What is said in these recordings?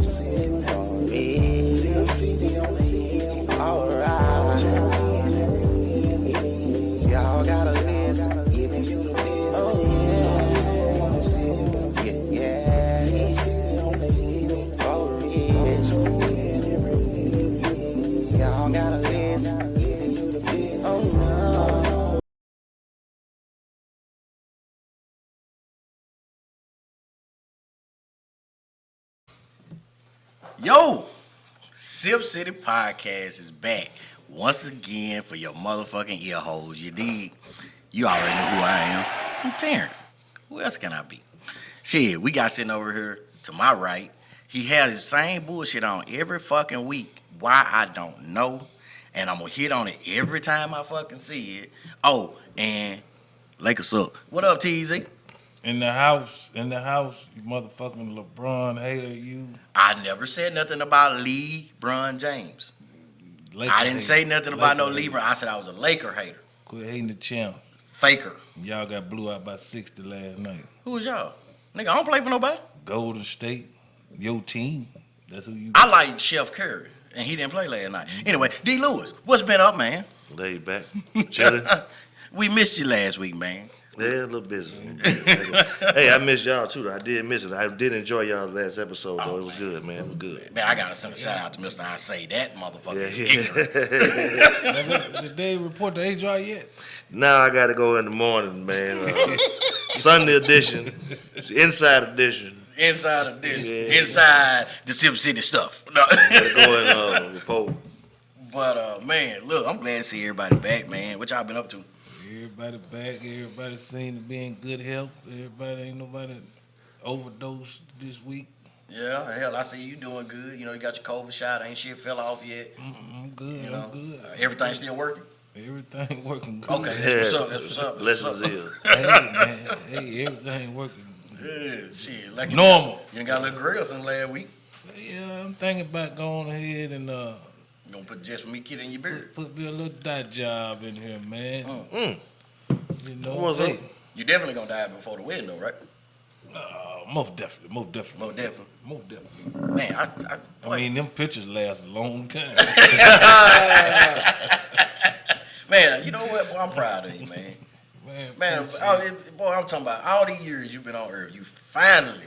on me. Alright. Y'all got a list. Giving you the business. Yeah. For real. Y'all got a list. Giving you the business. Oh, no. Yo, Sipp City Podcast is back once again for your motherfucking ear holes. You dig? You already know who I am. I'm Terrence. Who else can I be? Shit, we got sitting over here to my right. He has the same bullshit on every fucking week. Why, I don't know. And I'm going to hit on it every time I fucking see it. Oh, and Lakers up. What up, TZ? In the house, you motherfucking LeBron hater, you. I never said nothing about LeBron James. I didn't say nothing about no LeBron. I said I was a Laker hater. Quit hating the champ. Faker. Y'all got blew out by 60 last night. Who was y'all? Nigga, I don't play for nobody. Golden State, your team. That's who you. I like Chef Curry, and he didn't play last night. Anyway, D. Lewis, what's been up, man? Laid back, chilling. We missed you last week, man. Yeah, a little busy. Hey, I missed y'all too. I did miss it. I did enjoy y'all's last episode though. It was good, man. It was good. Man, I gotta send a shout out to Mr. I say that motherfucker is Yeah. ignorant. Did they report the HR yet? Now I got to go in the morning, man. Sunday edition, inside edition. Inside of this, Yeah. inside the Sipp City stuff. No. Gotta go and report. But man, look, I'm glad to see everybody back, man. What y'all been up to? Everybody back. Everybody seemed to be in good health. Everybody ain't nobody overdosed this week. Yeah, hell, I see you doing good. You know, you got your COVID shot. Ain't shit fell off yet. I'm good. You know, I'm good. Everything still working? Everything working good. Okay, that's what's up. That's what's up. That's what's Blessings up. is. Hey, man. Hey, everything working Yeah, shit. Like normal. You done got a little grill since last week. Yeah, I'm thinking about going ahead and You gonna put just for me kid in your beard. put me a little dot job in here, man. You know, What's up? You definitely gonna die before the wedding though, right? Most definitely. Most definitely. Most definitely. Man, I mean, them pictures last a long time. man, you know what? Boy, I'm proud of you, man. Man, boy, I'm talking about all these years you've been on Earth. You finally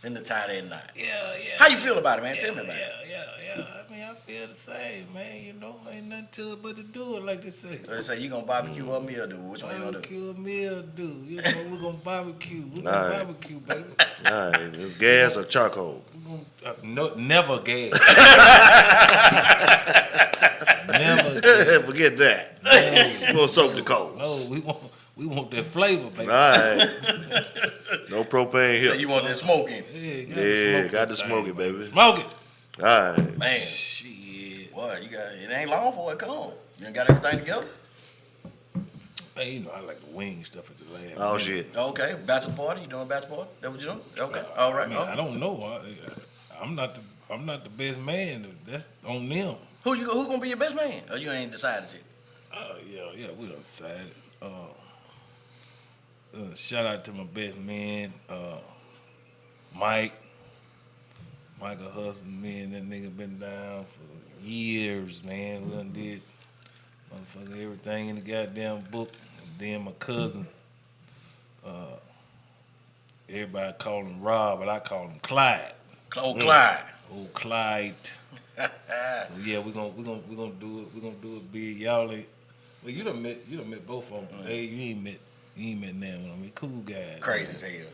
finna tie that knot. Yeah. How you feel about it, man? Tell me about it. Yeah. I mean, I feel the same, man. You know, ain't nothing to it but to do it, like they say. So they say you gonna barbecue or meal do? Which one you gonna do? Barbecue a meal, do. You know, we're gonna barbecue. We're gonna All right. barbecue, baby. All right, it's gas or charcoal. We're gonna, never gas. Never gas. Forget that. No. We're gonna soak the coals. No, we want that flavor, baby. All right. No propane here. So you want that smoke in? Yeah, got to smoke it, baby. Smoke it. All right. Man, Shit. boy, you got it ain't long for it come. You ain't got everything together. Hey, you know, I like the wing stuff at the last Oh, minute. shit. Okay, bachelor party. You doing a bachelor party? That what you doing? Okay, all right. I mean, I don't know. I'm not the best man. That's on them. Who gonna be your best man? Or you ain't decided yet? Yeah, we done decided. Shout out to my best man, Mike. Michael Hustle, me and that nigga been down for years, man. We done did motherfucker everything in the goddamn book. And then my cousin, everybody call him Rob, but I call him Clyde. Old Clyde. Old Clyde. So yeah, we're gonna do it. We're gonna do it big. Y'all ain't. Well, you done met both of them. Hey, you ain't met none of them. I mean, cool guys. Crazy as hell.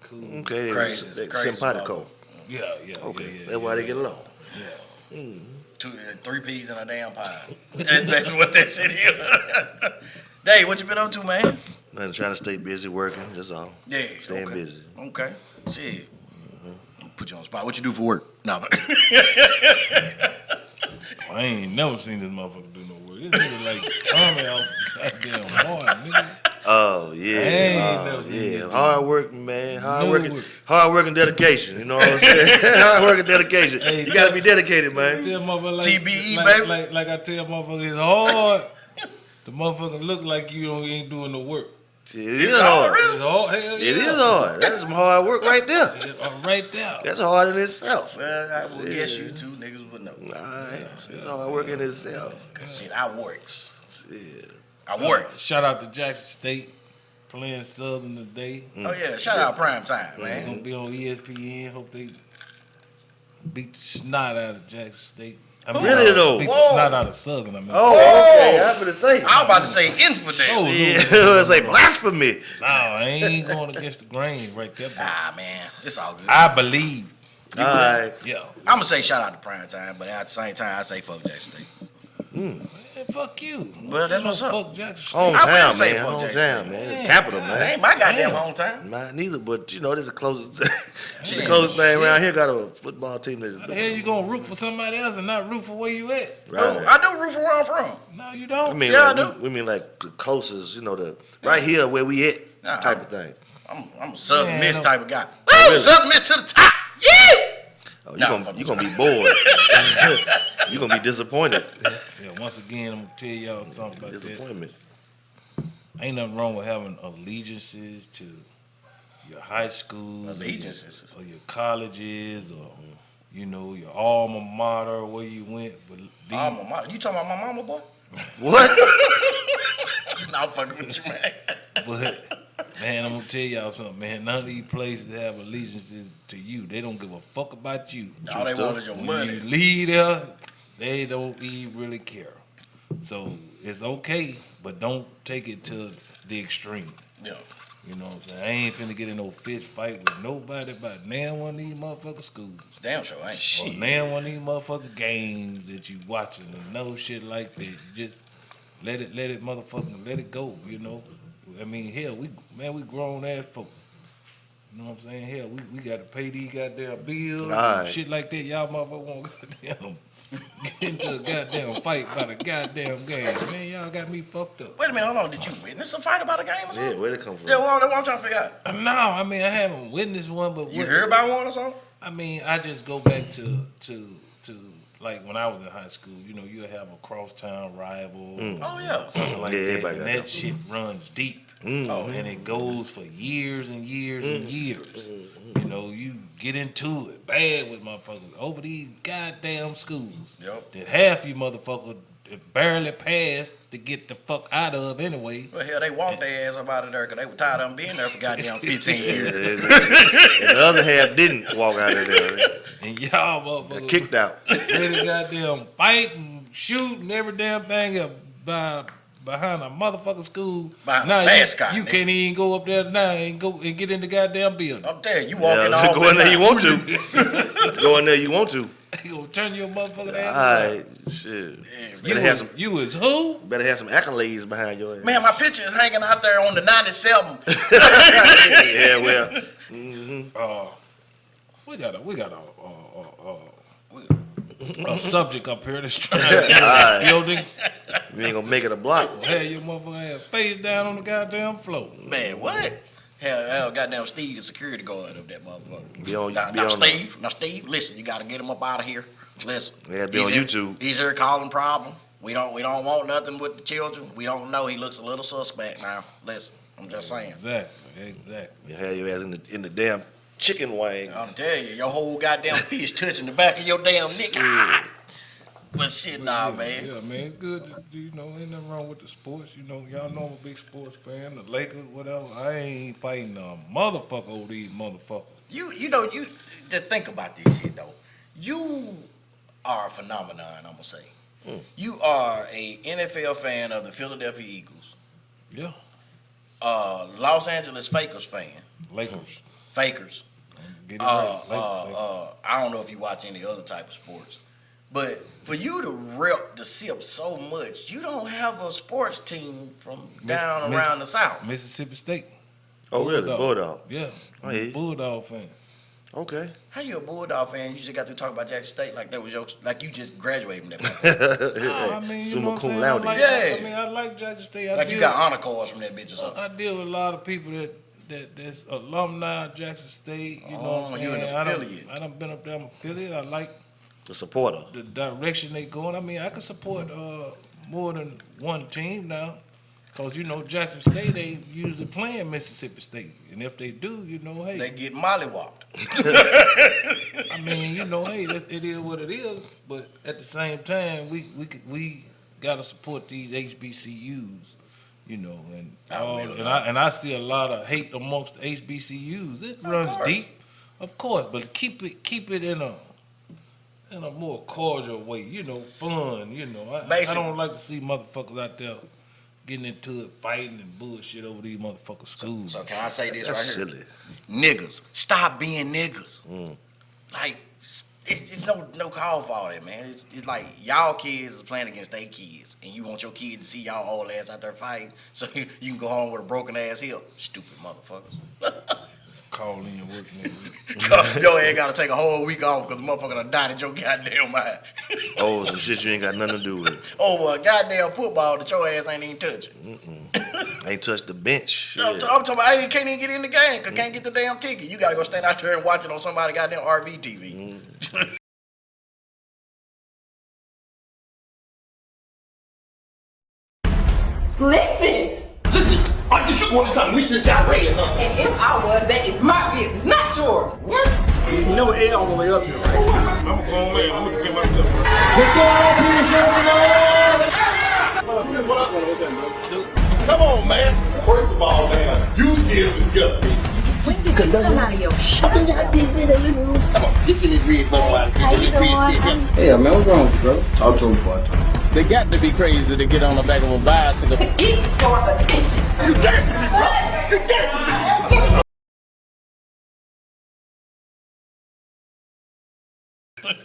Cool. Okay, Crazy, they're crazy simpatico. Yeah. Okay, yeah, that's why they get along. Yeah. Three peas in a damn pie. That's what that shit is. Dave, what you been up to, man? Man, trying to stay busy working. That's all. Yeah, Staying okay. busy. Okay, shit. I'm put you on the spot. What you do for work? No, but I ain't never seen this motherfucker do no work. This nigga like Tommy off goddamn hard, nigga. Oh I yeah, ain't never seen yeah. you. Hard working, man. No work. Hard working, dedication. You know what I'm saying? Hard working, dedication. Hey, You gotta be dedicated, man. Tell motherfucker like, TBE, like, baby. Like I tell motherfucker, it's hard. The motherfucker look like you ain't doing no work. It is hard. It's hard. Hell It yeah. is hard. That's some hard work right there. Right there. That's hard in itself. Well, I will guess you two niggas would know. Alright. It's hard work in itself. Shit, I works. Shit. I works. Shout out to Jackson State playing Southern today. Oh yeah, shout out Prime Time, They're man. gonna be on ESPN. Hope they beat the snot out of Jackson State. Really, though? Beat Whoa. the snot out of Southern. I mean, Oh, okay. I'm gonna say. I was about to say infidel. Oh, Yeah, I was like blasphemy. no, I ain't going against the grain right there. But Ah man, it's all good. I believe. Alright. Yeah. I'm gonna say shout out to Prime Time, but at the same time, I say fuck Jackson State. Man, fuck you. Well, that's what's up. Fuck Jackson State. I will Hometown, say man. fuck Jackson Hometown, State. man. Capital, That man. ain't my goddamn Damn. hometown. Mine neither, but you know, this is the closest, Shit. the closest thing around here. Got a football team that's How the hell you gonna root for somebody else and not root for where you at? Bro, right. I do root for where I'm from. No, you I don't. mean, Yeah, I like, do. we mean like the closest, you know, the right here where we at Nah, type of thing. I'm a Southern Man, Miss no. type of guy. Oh, Really? Southern Miss to the top. Yeah. Oh, Nah, you gonna be bored. You gonna be disappointed. Yeah, once again, I'm gonna tell y'all something about that. Disappointment. Ain't nothing wrong with having allegiances to your high schools, Allegiances. or your colleges, or you know your alma mater, where you went. But these, Alma mater. You talking about my mama, boy? What? No, I'm fucking with you, man. but man, I'm gonna tell y'all something, man. None of these places have allegiances to you. They don't give a fuck about you. All they want is your When money. you leave there, they don't even really care. So it's okay, but don't take it to the extreme. Yeah. You know what I'm saying? I ain't finna get in no fist fight with nobody about nan one of these motherfucking schools. Damn sure ain't. Or nan one of these motherfucking games that you watching and no shit like that. You just let it motherfucking let it go, you know? I mean, hell, we grown ass folk. You know what I'm saying? Hell, we gotta pay these goddamn bills and Right. shit like that. Y'all motherfuckers won't goddamn get into a goddamn fight about a goddamn game. Man, y'all got me fucked up. Wait a minute, hold on. Did you witness a fight about a game or Yeah, something? where'd it come from? Yeah, well, that's what I'm trying to figure out. No, I mean I haven't witnessed one, but You heard about one or something? I mean, I just go back to like when I was in high school. You know, you have a crosstown rival, Oh, yeah. something like Yeah, that, everybody and got that that. shit runs deep. Oh, And it goes for years and years and years. You know, you get into it bad with motherfuckers over these goddamn schools. Yep. That half you motherfuckers barely passed to get the fuck out of anyway. Well, hell, they walked their ass up out of there because they were tired of them being there for goddamn 15 Yeah, years. and the other half didn't walk out of there. And y'all Got motherfuckers kicked out. ready to goddamn fight and shoot and every damn thing up behind a motherfucking school. Behind now a mascot, you nigga. can't even go up there now and go and get in the goddamn building. I'm telling you, you walking Yeah, off. go in there you line. want to. Go in there you want to. They gonna turn your motherfucking ass All around. right, shit. You Better have was, some. you was who? Better have some accolades behind your ass. Man, my picture is hanging out there on the 97. Yeah, well. We got a subject up here that's trying to get Alright. building. You ain't gonna make it a block. Have your motherfucking ass face down on the goddamn floor. Man, what? Hell, goddamn Steve, the security guard of that motherfucker. Be on- now, be now on- Steve, listen, you got to get him up out of here. Listen. Yeah, be he's on here- YouTube. He's here causing problem. We don't want nothing with the children. We don't know. He looks a little suspect now. Listen, I'm just saying. Exactly. You have your ass in the damn chicken wing. I'm telling you, your whole goddamn fish touching the back of your damn neck. Ah! But shit, nah, man. Yeah, man, it's good to, you know, ain't nothing wrong with the sports. You know, y'all know I'm a big sports fan, the Lakers, whatever. I ain't fighting a motherfucker over these motherfuckers. You know, you to think about this shit though. You are a phenomenon, I'm gonna say. You are a NFL fan of the Philadelphia Eagles, Yeah, Los Angeles Fakers fan, Lakers. Fakers. Get it right. Lakers. I don't know if you watch any other type of sports, but for you to rep the Sipp so much, you don't have a sports team from down around the South. Mississippi State. Oh, really? Bulldog. Yeah, I hear you. Bulldog fan. Okay. How you a Bulldog fan? You just got to talk about Jackson State like that was your, like you just graduated from that. I mean, you Summa know what I'm cum saying? laude. Yeah. I mean, I like Jackson State. Like you got honor cards from that bitch or something. I deal with a lot of people that's alumni of Jackson State. You know what I'm you saying? an affiliate. I done been up there. I'm affiliate. I like The supporter. the direction they going. I mean, I can support more than one team now. Cause Jackson State ain't usually playing Mississippi State, and if they do, hey, They get mollywopped. I mean, hey, it is what it is. But at the same time, we gotta support these HBCUs, and I see a lot of hate amongst the HBCUs. It runs deep, of course, but keep it in a more cordial way, fun. I don't like to see motherfuckers out there getting into it, fighting and bullshit over these motherfucking schools. So can I say this That's right here? silly. Niggas, stop being niggas. Like, it's no call for all that, man. It's like y'all kids is playing against their kids, and you want your kids to see y'all old ass out there fighting, so you can go home with a broken ass hip. Stupid motherfuckers. Call in working. Your ass gotta take a whole week off because the motherfucker done died at your goddamn mind. Oh, some shit you ain't got nothing to do with. Over a goddamn football that your ass ain't even touching. Ain't touched the bench. Shit. I'm talking about I can't even get in the game because can't get the damn ticket. You gotta go stand out there and watch it on somebody goddamn RV TV. Listen, I just want to try to meet this guy right here. And if I was, that is my business, not yours. What? You know air on the way up here, right? I'm a grown man. I'm gonna defend myself. Come on, man. First of all, man, you deal together. When did you come out of your shit? I think I did it a little. Come on, get this red bubble out of here. How you doing? Yeah, man, what's wrong with you, bro? Talk to him before I talk. They got to be crazy to get on the back of a bicycle. Eat for attention. You got to be, bro. You got to be.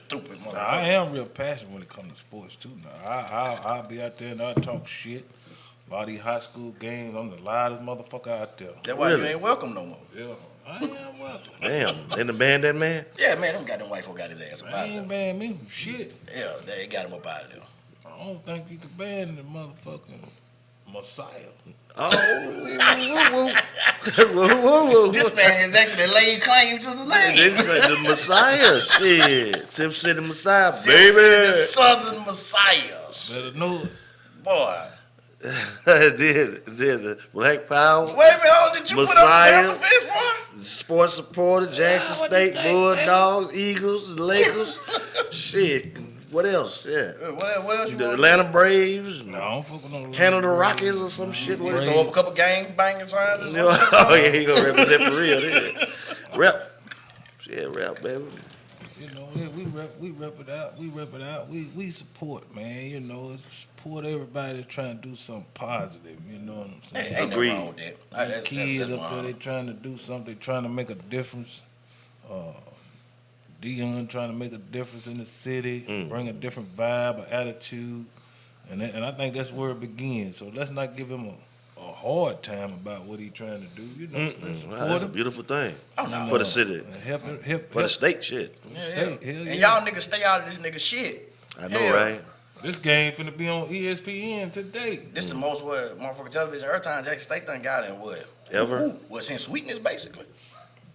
Stupid motherfucker. I am real passionate when it comes to sports too. Now I'll be out there and I'll talk shit. A lot of these high school games, I'm the loudest motherfucker out there. That's why you ain't welcome no more. Yeah, I am welcome. Damn, they done banned that man? Yeah, man, them goddamn white folk got his ass up I out ain't there. ban me from shit. Yeah, they got him up out of there. I don't think you can ban the motherfucking Messiah. Oh, whoa. This man has actually laid claim to the name. The Messiah, shit. Sipp City Messiah, The baby. Southern Messiah. Better know it. Boy. did the Black Power, Wait a minute, hold, did you Messiah, put up the face, boy? sports supporter, Jackson what you State, think, Bulldogs, Eagles, Lakers. Shit. What else? Yeah. What else you The want? Atlanta Braves, No, I don't fuck with no Canada Rockies or some shit. What is Throw up a couple gang banging signs or something? Oh yeah, he gonna represent for real. Yeah. Rep. Yeah, rep, baby. Yeah, we rep it out. We support, man. Support everybody that's trying to do something positive. You know what I'm saying? Ain't nothing wrong with that. That's Kids up there, fine. they trying to do something. They trying to make a difference. Dion trying to make a difference in the city, bring a different vibe, an attitude, and I think that's where it begins. So let's not give him a hard time about what he trying to do. Let's support That's a him. beautiful thing no. for the city, And help for the state. Shit, Yeah. State, hell And yeah. y'all niggas stay out of this nigga shit. I know, Hell. right? This game finna be on ESPN today. This the most motherfucking television airtime Jackson State done got in what? Ever? Well, since Sweetness basically.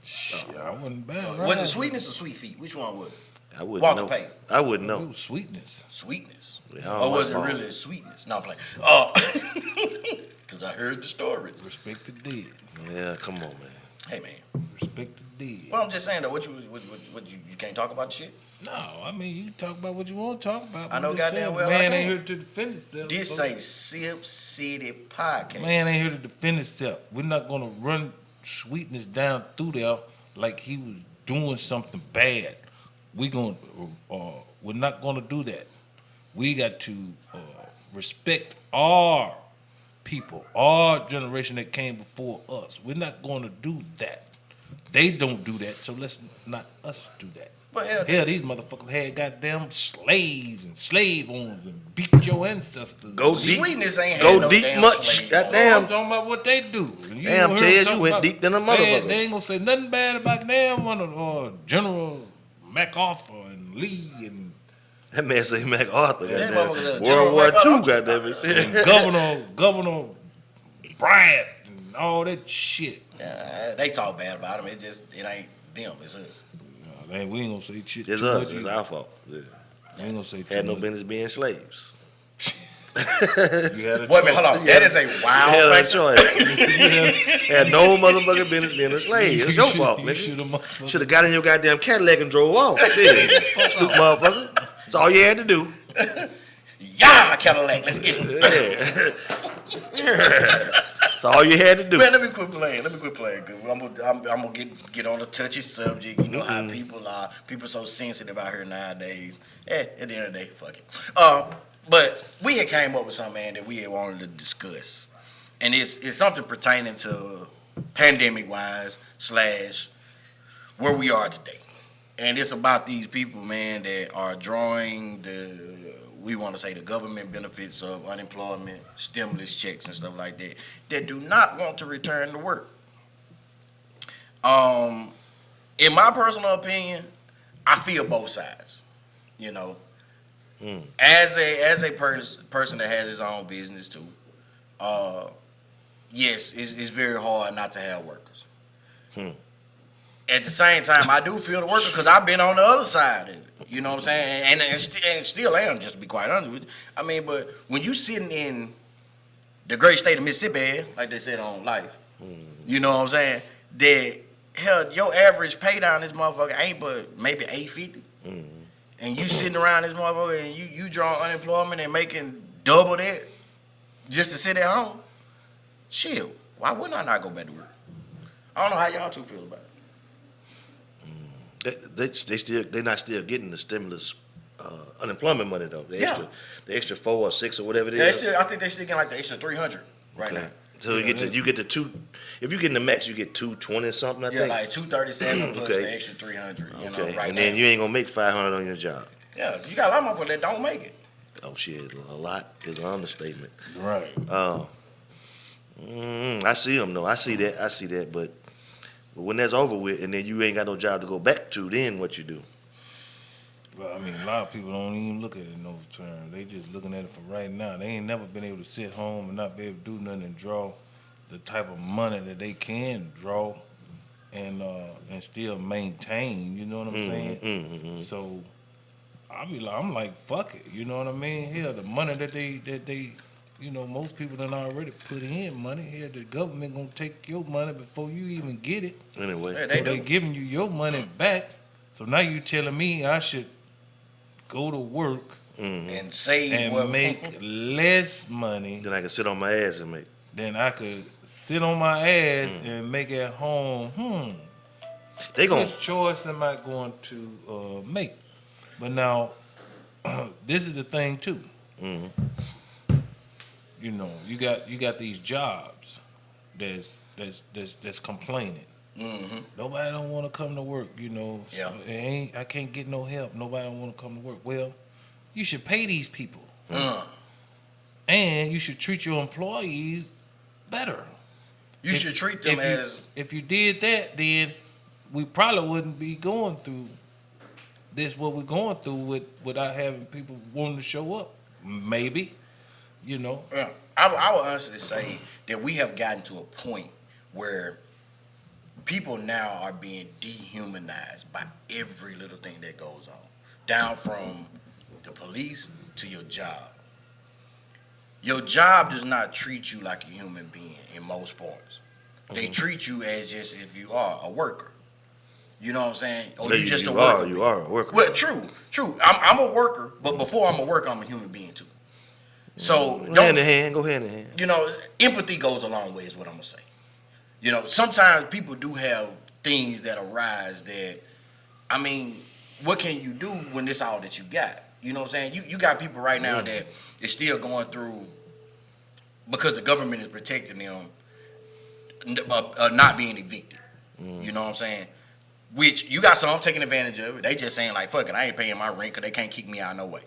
Shit, I wasn't bad. Right? Was it Sweetness or Sweet Feet? Which one was it? I wouldn't Walter know. Payton. I wouldn't It know. was sweetness. Sweetness. Yeah, I don't Or was like it mom. really Sweetness? No, I'm playing. Because I heard the stories. Respect the dead. Yeah, come on, man. Hey, man. Respect the dead. Well, I'm just saying, though, what you can't talk about the shit? No, I mean you talk about what you want to talk about. I know I'm just goddamn saying, well I man ain't can. here to defend himself. This so- say Sipp City Podcast. Man ain't here to defend himself. We're not gonna run sweetness down through there like he was doing something bad. We're not gonna do that. We got to respect our people, our generation that came before us. We're not gonna do that. They don't do that, so let's not us do that. But hell, Hell, these motherfuckers had goddamn slaves and slave owners and beat your ancestors. Go deep. Sweetness ain't had Go no deep damn much. slave Goddamn. I'm talking about what they do. And you Damn, gonna Ted, hear you something went about- deep than a They motherfucker. ain't gonna say nothing bad about damn one of General MacArthur and Lee and That man say MacArthur, That goddamn. motherfucker said World War General II, goddamn it. and Governor Bryant and all that shit. they talk bad about him. It ain't them. It's us. We ain't gonna say shit. It's too us. much It's either. our fault. Yeah. We ain't gonna say too Had no much. business being slaves. You had a Wait a minute, hold on. That is a wild Hell, factor. choice. Had no motherfucking business being a slave. It's your fault, nigga. Should have got in your goddamn Cadillac and drove off. Shit, stupid motherfucker. That's all you had to do. Yeah, Cadillac, let's get it. That's all you had to do. Man, let me quit playing. Cause I'm gonna get on a touchy subject. You know how people are. People so sensitive out here nowadays. At the end of the day, fuck it. But we had came up with something, man, that we had wanted to discuss, and it's something pertaining to pandemic wise / where we are today, and it's about these people, man, that are drawing we want to say the government benefits of unemployment, stimulus checks and stuff like that do not want to return to work. In my personal opinion, I feel both sides. You know, as a person that has his own business too, yes, it's very hard not to have workers. At the same time, I do feel the worker because I've been on the other side of it. You know what I'm saying? And still am, just to be quite honest with you. I mean, but when you sitting in the great state of Mississippi, like they said on Life, you know what I'm saying? That, hell, your average pay down this motherfucker ain't but maybe $850. And you sitting around this motherfucker and you drawing unemployment and making double that just to sit at home? Shit, why wouldn't I not go back to work? I don't know how y'all two feel about it. They're not still getting the stimulus unemployment money though. The extra 4 or 6 or whatever it is. I think they're still getting like the extra $300 right now. So you get the two. If you get in the max, you get 220 something. I think. Yeah, like 237 plus the extra 300. You know, right and now. then you ain't gonna make 500 on your job. Yeah, you got a lot of motherfuckers that don't make it. Oh shit, a lot is an understatement. Right. I see them though. I see that. But when that's over with, and then you ain't got no job to go back to, then what you do? Well, I mean, a lot of people don't even look at it in those terms. They just looking at it for right now. They ain't never been able to sit home and not be able to do nothing and draw the type of money that they can draw and still maintain. You know what I'm saying? So I'm like, fuck it. You know what I mean? Hell, the money that they you know, most people done already put in money. Here, the government gonna take your money before you even get it. Anyway, Yeah, So they giving you your money back. So now you telling me I should go to work And save and make less money then I can sit on my ass and make. than I could sit on my ass and make at home. They gonna Which choice am I going to make? But now, this is the thing too. You know, you got these jobs that's complaining. Nobody don't want to come to work. You know, Yeah. I can't get no help. Nobody don't want to come to work. Well, you should pay these people, and you should treat your employees better. You should treat them If you did that, then we probably wouldn't be going through what we're going through without having people wanting to show up. Maybe, you know. Yeah, I would honestly say that we have gotten to a point where people now are being dehumanized by every little thing that goes on, down from the police to your job. Your job does not treat you like a human being in most parts. They treat you as just if you are a worker. You know what I'm saying? Or you just a worker. You are a worker. Well, true. I'm a worker, but before I'm a worker, I'm a human being too. So Hand in hand, go hand in hand. you know, empathy goes a long way is what I'm gonna say. You know, sometimes people do have things that arise that, I mean, what can you do when it's all that you got? You know what I'm saying? You got people right now that is still going through, because the government is protecting them, not being evicted. You know what I'm saying? Which you got some taking advantage of it. They just saying like, fuck it, I ain't paying my rent because they can't kick me out no way.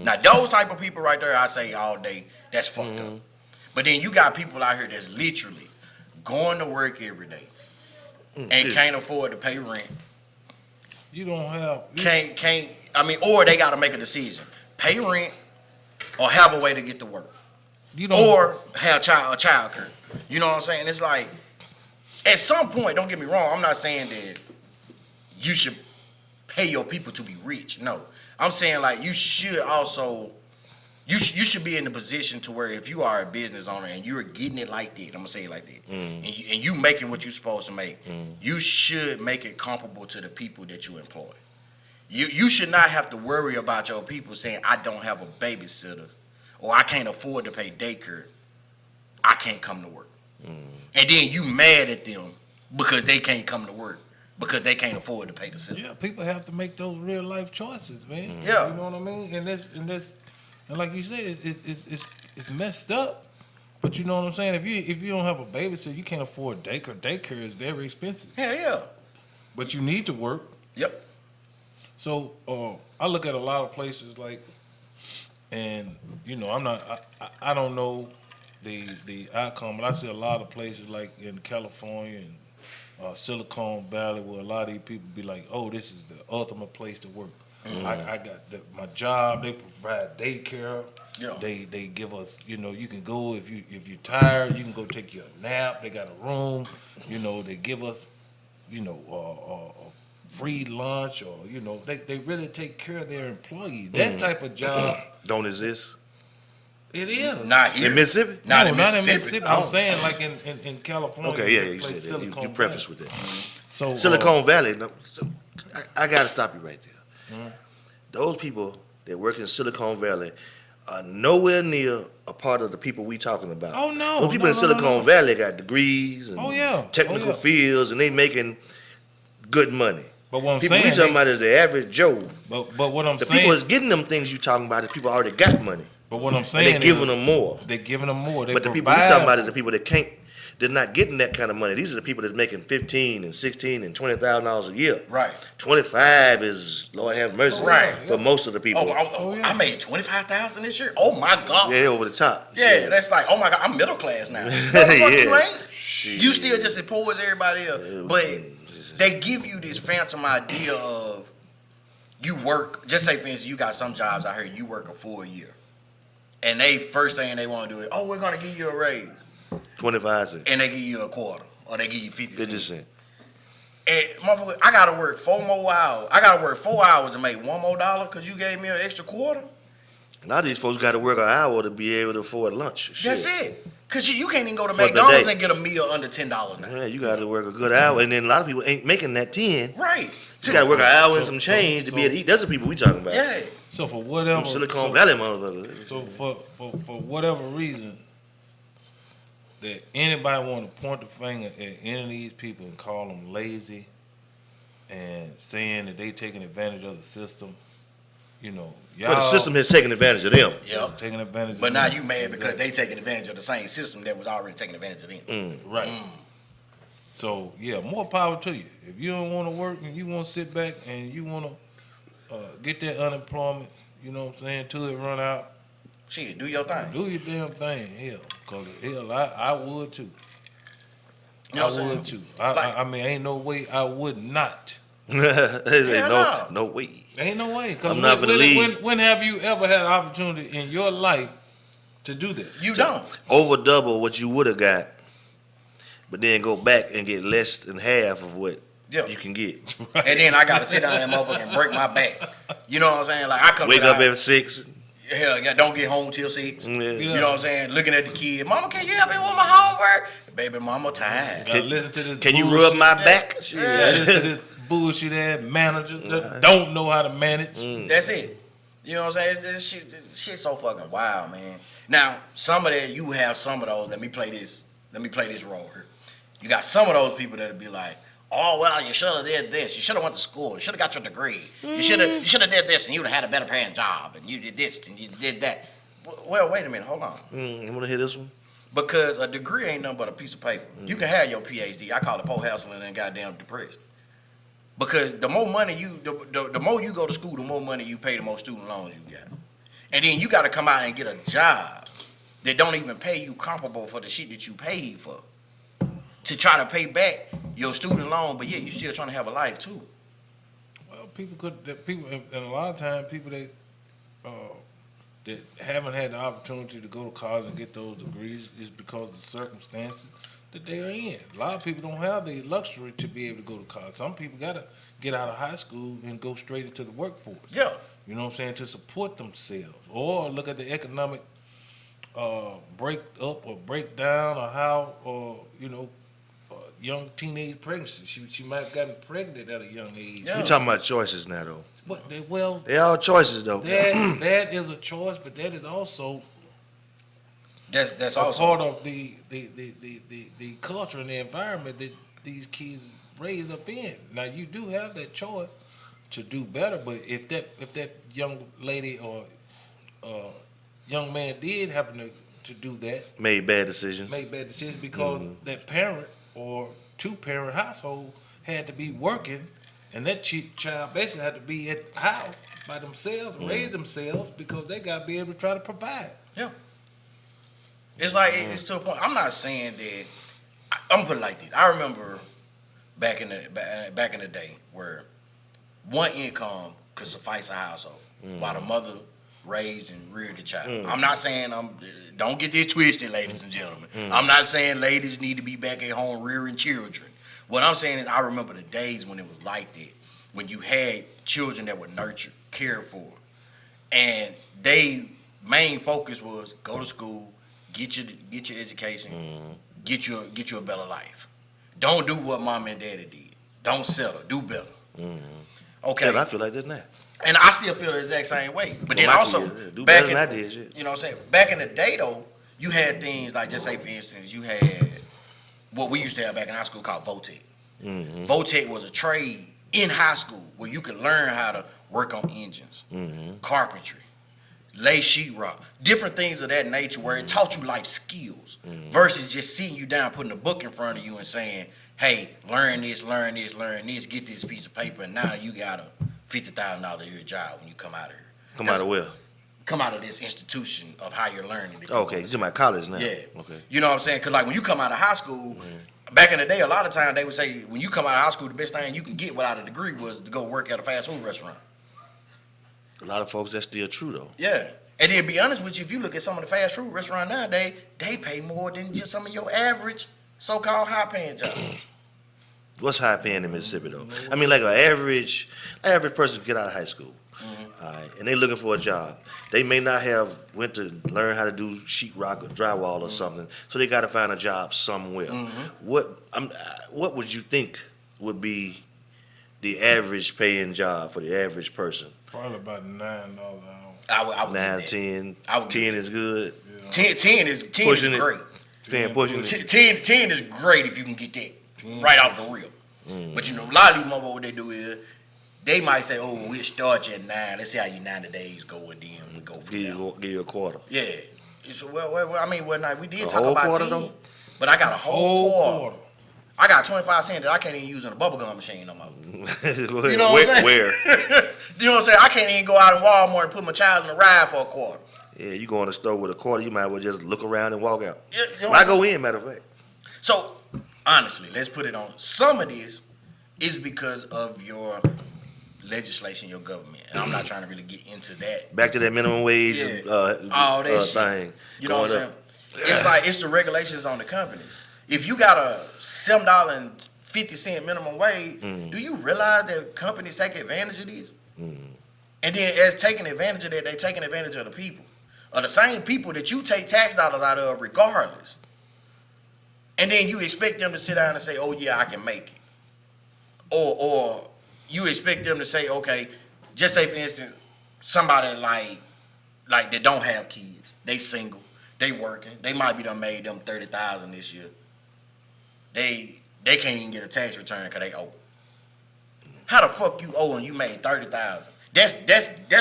Now those type of people right there, I say all day, that's fucked up. But then you got people out here that's literally going to work every day and can't afford to pay rent. You don't have Or they got to make a decision: pay rent or have a way to get to work, you don't or have child care. You know what I'm saying? It's like, at some point, don't get me wrong, I'm not saying that you should pay your people to be rich. No, I'm saying like you should You should be in the position to where if you are a business owner and you're getting it like that, I'm gonna say it like that, and you making what you're supposed to make, you should make it comparable to the people that you employ. You should not have to worry about your people saying, I don't have a babysitter or I can't afford to pay daycare. I can't come to work. And then you mad at them because they can't come to work because they can't afford to pay the sitter. Yeah, people have to make those real life choices, man. Yeah. You know what I mean? And like you said, it's messed up. But you know what I'm saying? If you don't have a babysitter, you can't afford daycare. Daycare is very expensive. Hell yeah. But you need to work. Yep. So I look at a lot of places and you know, I don't know the outcome, but I see a lot of places like in California and Silicon Valley where a lot of these people be like, oh, this is the ultimate place to work. I got my job. They provide daycare. Yeah. They give us, you know, you can go if you're tired, you can go take your nap. They got a room. You know, they give us, you know, free lunch, or you know, they really take care of their employees. That type of job Don't exist. it is. Not here. In Mississippi? Not No, in not in Mississippi. Mississippi. I'm saying like in California. Okay, yeah, that you place said that. You Silicon preface Valley. with that. So Silicon Valley. No, I got to stop you right there. Those people that work in Silicon Valley are nowhere near a part of the people we talking about. Oh, no. Those people in Silicon Valley got degrees and Oh, yeah. technical Oh, yeah. fields, and they making good money. But what I'm People saying, we talking they- about is the average Joe. but what I'm The saying, people that's getting them things you talking about is people already got money. but what I'm And saying, they giving is them more. They're giving them more. They But the people we provide talking about is the people that can't, they're not getting that kind of money. These are the people that's making $15,000 and $16,000 and $20,000 a year. Right. 25 is, Lord have mercy, Right. for most of the people. Oh, I made $25,000 this year. Oh my God. Yeah, over the top. Yeah, that's like, oh my God, I'm middle class now. Motherfucker, you Yeah. ain't. You still just as poor as everybody else. But they give you this phantom idea of you work, just say for instance, you got some jobs out here, you work a full year. And they first thing they want to do is, oh, we're going to give you a raise. 25 cents. And they give you a quarter. Or they give you 50 50 cents. cents. And motherfucker, I got to work 4 more hours. I got to work 4 hours to make $1 more because you gave me an extra quarter. A lot of these folks got to work an hour to be able to afford lunch. Shit. That's it. Because you can't even go to For the McDonald's day. and get a meal under $10 now. Yeah, you got to work a good hour. And then a lot of people ain't making that 10. Right. You got to work an hour and So- some change to be so- able to eat. That's the people we talking about. Yeah. So for whatever Them Silicon so- Valley motherfuckers. So for whatever reason that anybody want to point the finger at any of these people and call them lazy and saying that they taking advantage of the system, you know, y'all But the system has taken advantage of them. Yep. taking advantage. But of now them. you mad because Exactly. they taking advantage of the same system that was already taking advantage of them. Right. So yeah, more power to you. If you don't want to work and you want to sit back and you want to get that unemployment, you know what I'm saying, till it run out, Shit, do your thing. do your damn thing, hell. Cause hell, I would too. You know I what I'm would saying? too. Like- I mean, ain't no way I would not. no. no way. Ain't no way. Cause I'm not gonna leave. when have you ever had an opportunity in your life to do that? You don't. Over double what you would have got, but then go back and get less than half of what Yeah. you can get. And then I got to sit down there motherfucker and break my back. You know what I'm saying? Like I come Wake to the up house, at 6. hell, yeah, don't get home till 6. Yeah. You know what I'm saying? Looking at the kid. Mama, can you help me with my homework? Baby, mama tired. Gotta listen to this. Can you bullshit. rub my back? Shit. Gotta listen to this bullshit ass manager that don't know how to manage. That's it. You know what I'm saying? This shit's so fucking wild, man. Now, some of that, you have some of those. Let me play this role here. You got some of those people that'll be like, oh, well, you should have did this. You should have went to school. You should have got your degree. You should have did this, and you'd have had a better paying job. And you did this, and you did that. Well, wait a minute. Hold on. You want to hear this one? Because a degree ain't nothing but a piece of paper. You can have your PhD. I call it po hustling and goddamn depressed. Because the more money the more you go to school, the more money you pay, the more student loans you got. And then you got to come out and get a job that don't even pay you comparable for the shit that you paid for. To try to pay back your student loan, but yet you still trying to have a life too. Well, and a lot of times people that haven't had the opportunity to go to college and get those degrees is because of the circumstances that they are in. A lot of people don't have the luxury to be able to go to college. Some people gotta get out of high school and go straight into the workforce. Yeah. You know what I'm saying? To support themselves, or look at the economic break up or breakdown, or how, young teenage pregnancy. She might have gotten pregnant at a young age. You talking about choices now, though? But They all choices, though. that is a choice, but that is also That's a also part of the culture and the environment that these kids raised up in. Now you do have that choice to do better, but if that young lady or young man did happen to do that, Made bad decisions. because that parent or two-parent household had to be working, and that child basically had to be at the house by themselves, raise themselves, because they got to be able to try to provide. yeah. It's like it's to a point. I'm not saying that. I'm gonna put it like this. I remember back in the day where one income could suffice a household while the mother raised and reared the child. I'm not saying don't get this twisted, ladies and gentlemen. I'm not saying ladies need to be back at home rearing children. What I'm saying is I remember the days when it was like that, when you had children that were nurtured, cared for, and they main focus was go to school, get your education, get you a better life. Don't do what mom and daddy did. Don't settle. Do better. Okay. Yeah, I feel like that now. And I still feel the exact same way. But then my also, kids, yeah, do back better in, than I did, shit. you know what I'm saying? Back in the day, though, you had things like, just say, for instance, you had what we used to have back in high school called VOTEC. VOTEC was a trade in high school where you could learn how to work on engines, carpentry, lay sheetrock, different things of that nature where it taught you life skills versus just sitting you down, putting a book in front of you and saying, hey, learn this, get this piece of paper, and now you got a $50,000 a year job when you come out of here. Come out of where? Come out of this institution of higher learning. Okay, you're my college now. Yeah. Okay. You know what I'm saying? Because like when you come out of high school, back in the day, a lot of times they would say when you come out of high school, the best thing you can get without a degree was to go work at a fast food restaurant. A lot of folks, that's still true, though. Yeah. And then be honest with you, if you look at some of the fast food restaurants nowadays, they pay more than just some of your average so-called high-paying jobs. What's high paying in Mississippi, though? I mean, like an average person get out of high school, all right, and they looking for a job. They may not have went to learn how to do sheetrock or drywall or something, so they got to find a job somewhere. What would you think would be the average paying job for the average person? Probably about $9 an hour. I would 9, get 10, I would 10 get is good. 10 is Pushing it. great. 10 pushing it. 10 is great if you can get that right off the rip. But you know, a lot of these motherfuckers, what they do is they might say, "Oh, we'll start you at 9. Let's see how your 90 days go, and then we go from there." Give you a quarter. Yeah. So, well, I mean, we did A talk whole about quarter, 10, though? but I got a whole quarter. Quarter. I got 25 cents that I can't even use in a bubblegum machine no more. You know what I'm saying? Where? You know what I'm saying? I can't even go out in Walmart and put my child in the ride for a quarter. Yeah, you go in the store with a quarter, you might as well just look around and walk out. You know Why what I'm go in, matter of fact? So, honestly, let's put it on. Some of this is because of your legislation, your government. And I'm not trying to really get into that. Back to that minimum wage All that shit. thing. You know what I'm going saying? up. It's the regulations on the companies. If you got a $7.50 minimum wage, do you realize that companies take advantage of this? And then as taking advantage of that, they taking advantage of the people. Of the same people that you take tax dollars out of regardless. And then you expect them to sit down and say, oh yeah, I can make it. Or you expect them to say, okay, just say for instance, somebody like that don't have kids, they single, they working, they might be done made them $30,000 this year. They can't even get a tax return because they owe. How the fuck you owe and you made $30,000? That's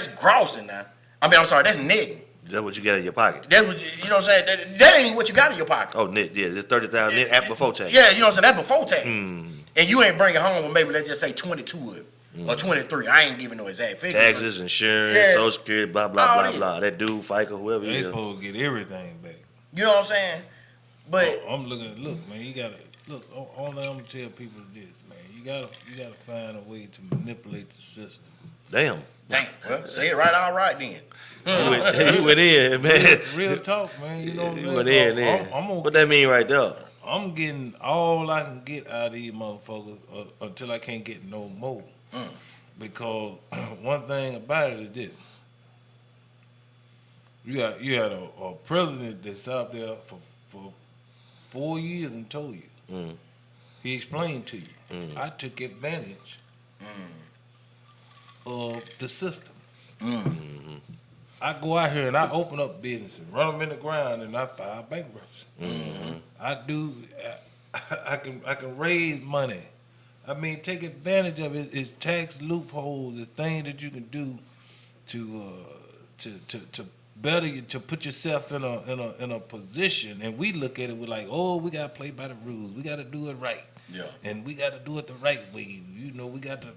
grossing now. I mean, I'm sorry, that's netting. That's what you got in your pocket. That's what you know what I'm saying? That ain't even what you got in your pocket. Oh, net, yeah, it's 30,000 net after before tax. Yeah, you know what I'm saying? That's before tax. And you ain't bringing home with maybe let's just say 22 of it. Or 23. I ain't giving no exact figure. Taxes, insurance, Yeah. Social Security, blah, blah, All blah, that. blah. That dude, FICA, whoever They he is. supposed to get everything back. You know what I'm saying? But I'm looking. Look, man, you gotta look. Only I'm gonna tell people is this, man. You gotta find a way to manipulate the system. Damn. dang, well, say it right, all right then. You went in, man. Real talk, man. You know what I'm You saying? went in there. I'm gonna What that mean right there? I'm getting all I can get out of these motherfuckers until I can't get no more. Because one thing about it is this. You had a president that sat up there for 4 years and told you. He explained to you. I took advantage of the system. I go out here and I open up business and run them in the ground and I file bankruptcy. I do. I can raise money. I mean, take advantage of it. It's tax loopholes. It's things that you can do to better you, to put yourself in a position. And we look at it, we're like, oh, we gotta play by the rules. We gotta do it right. Yeah. And we gotta do it the right way. You know, we got to.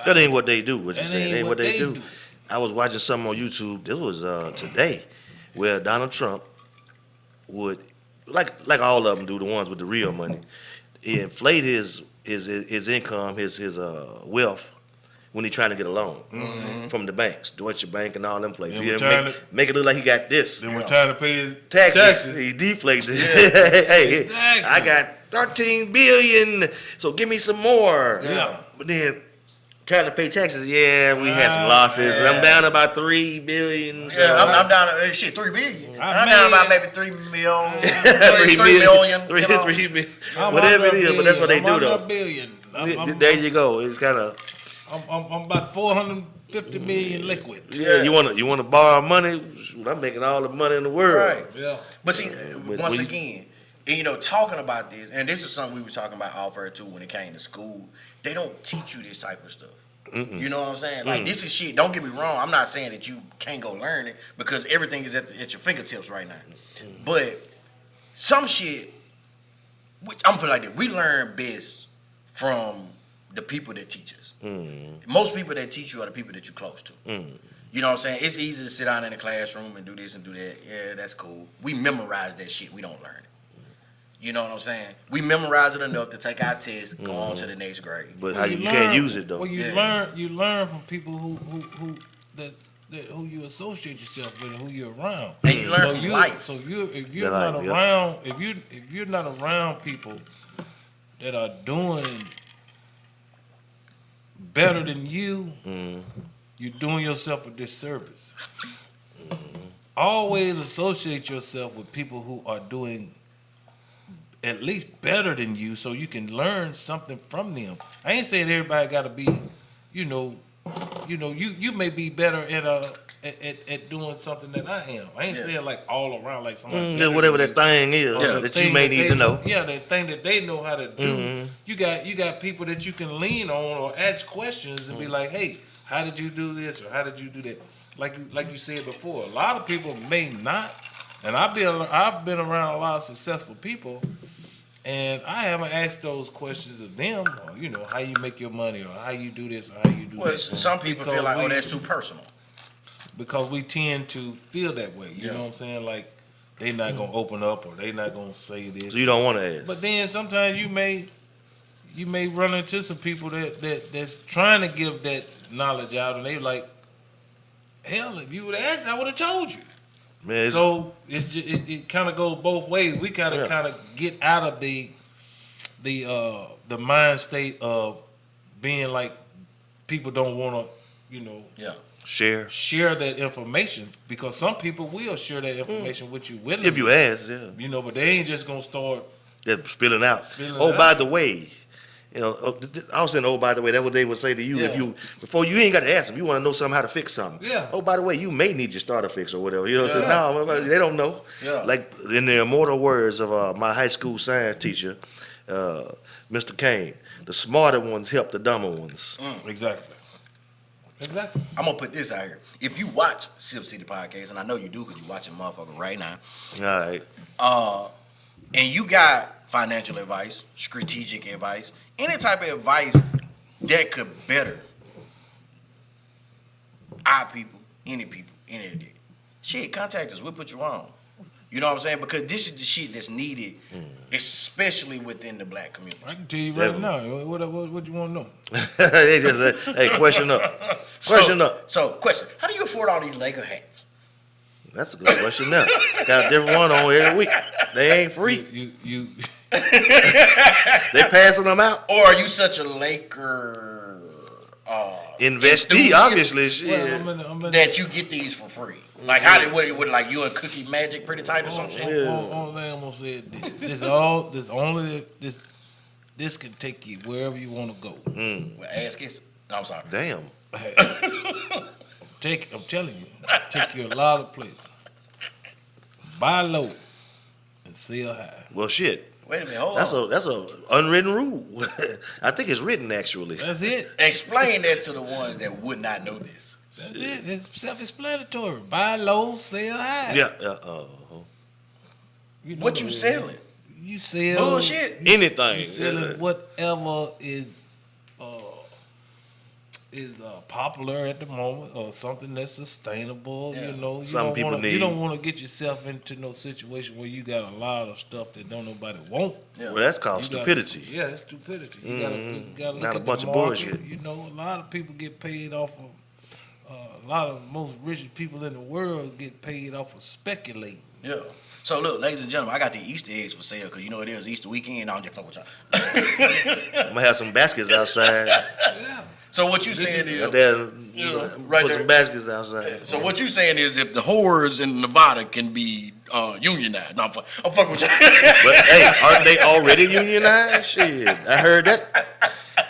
That ain't what they do. What you saying? That ain't what they do. I was watching something on YouTube. This was today, where Donald Trump would, like all of them do, the ones with the real money, he inflate his income, his wealth when he trying to get a loan from the banks, Deutsche Bank and all them places. Make it look like he got this. Then we're trying to pay his taxes. He deflated. Hey, exactly. I got 13 billion, so give me some more. Yeah. But then trying to pay taxes, yeah, we had some losses. I'm down about 3 billion. So yeah, I'm down to 3 billion. I'm down about maybe 3 million. 3 million. 3 million. Whatever it is, but that's what they do though. There you go. It's kind of. I'm about 450 million liquid. Yeah, you wanna borrow money? I'm making all the money in the world. Right. Yeah. But see, once again, you know, talking about this, and this is something we were talking about off air too when it came to school. They don't teach you this type of stuff. You know what I'm saying? Like this is shit. Don't get me wrong. I'm not saying that you can't go learn it because everything is at your fingertips right now. But some shit, I'm put it like this: we learn best from the people that teach us. Most people that teach you are the people that you're close to. You know what I'm saying? It's easy to sit down in the classroom and do this and do that. Yeah, that's cool. We memorize that shit. We don't learn it. You know what I'm saying? We memorize it enough to take our test, go on to the next grade. But how you can't use it though. Well, you learn from people who you associate yourself with and who you're around. And you learn from life. So if you're not around, if you're not around people that are doing better than you, you're doing yourself a disservice. Always associate yourself with people who are doing at least better than you, so you can learn something from them. I ain't saying everybody got to be, you may be better at doing something than I am. I ain't saying like all around like somebody. Whatever that thing is that you may need to know. Yeah, that thing that they know how to do. You got people that you can lean on or ask questions and be like, hey, how did you do this or how did you do that? Like you said before, a lot of people may not, and I've been around a lot of successful people. And I haven't asked those questions of them, or, how you make your money, or how you do this, or how you do that. Well, some people feel like, that's too personal. Because we tend to feel that way. You know what I'm saying? Like, they not going to open up, or they not going to say this. So you don't want to ask. But then sometimes you may run into some people that's trying to give that knowledge out, and they like, hell, if you would have asked, I would have told you. Man, so it kind of goes both ways. We kind of get out of the mind state of being like people don't want to, share that information, because some people will share that information with you willingly. If you ask, but they ain't just gonna start spilling out. By the way. I was saying, by the way, that's what they would say to you if before you ain't got to ask them. You want to know something, how to fix something. Yeah. By the way, you may need your starter fix or whatever. You know what I'm saying? No, they don't know. Yeah. Like in the immortal words of my high school science teacher, Mr. Kane, the smarter ones help the dumber ones. Exactly. I'm going to put this out here. If you watch Sipp City Podcast, and I know you do because you're watching motherfucker right now. All right. And you got financial advice, strategic advice, any type of advice that could better our people, any of that. Shit, contact us. We'll put you on. You know what I'm saying? Because this is the shit that's needed, especially within the black community. I can tell you right now. What you want to know? They just hey, question up. So, question. How do you afford all these Laker hats? That's a good question now. Got a different one on every week. They ain't free. You They passing them out? Or are you such a Laker investee, obviously. Shit. Well, that you get these for free? Like how did what like you and Cookie Magic pretty tight or some shit? Only thing I'm gonna say is this. This can take you wherever you want to go. Well, ass kiss. No, I'm sorry. Damn. I'm telling you, take you a lot of places. Buy low and sell high. Well, shit. Wait a minute, hold on. That's a unwritten rule. I think it's written actually. That's it. Explain that to the ones that would not know this. That's it. It's self-explanatory. Buy low, sell high. Yeah. You know What you selling? You sell Bullshit. Anything. You selling whatever is popular at the moment, or something that's sustainable. Yeah. You know, Some people need. You don't want to get yourself into no situation where you got a lot of stuff that don't nobody want. Yeah. Well, that's called You gotta- stupidity. Yeah, it's stupidity. You gotta look Not a at bunch the of market. bullshit. You know, a lot of people get paid off of. A lot of the most richest people in the world get paid off of speculating. Yeah. So look, ladies and gentlemen, I got the Easter eggs for sale because you know it is Easter weekend. I don't just fuck with y'all. I'm gonna have some baskets outside. Yeah. So what you saying Right is, there, right put there. some baskets outside. so what you saying is, if the whores in Nevada can be unionized, no, I'm fucking with y'all. But hey, aren't they already unionized? Shit, I heard that.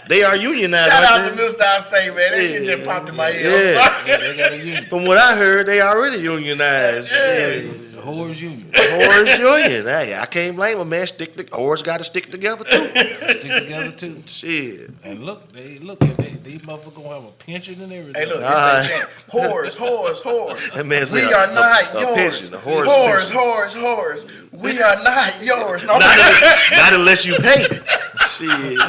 They are unionized. Shout out aren't to they? Mr. I say, man, that shit just popped in my head. Yeah. I'm sorry. They got a union. From what I heard, they already unionized. Yeah. The whores union. Whores union. Hey, I can't blame them, man. Whores got to stick together too. Stick together too. Shit. And look, these motherfuckers gonna have a pension and everything. Hey, look, Alright. this chant. Whores. That man We said are not a yours. pension, a whore's pension. Whores. We are not yours. No, Not unless you pay. Shit.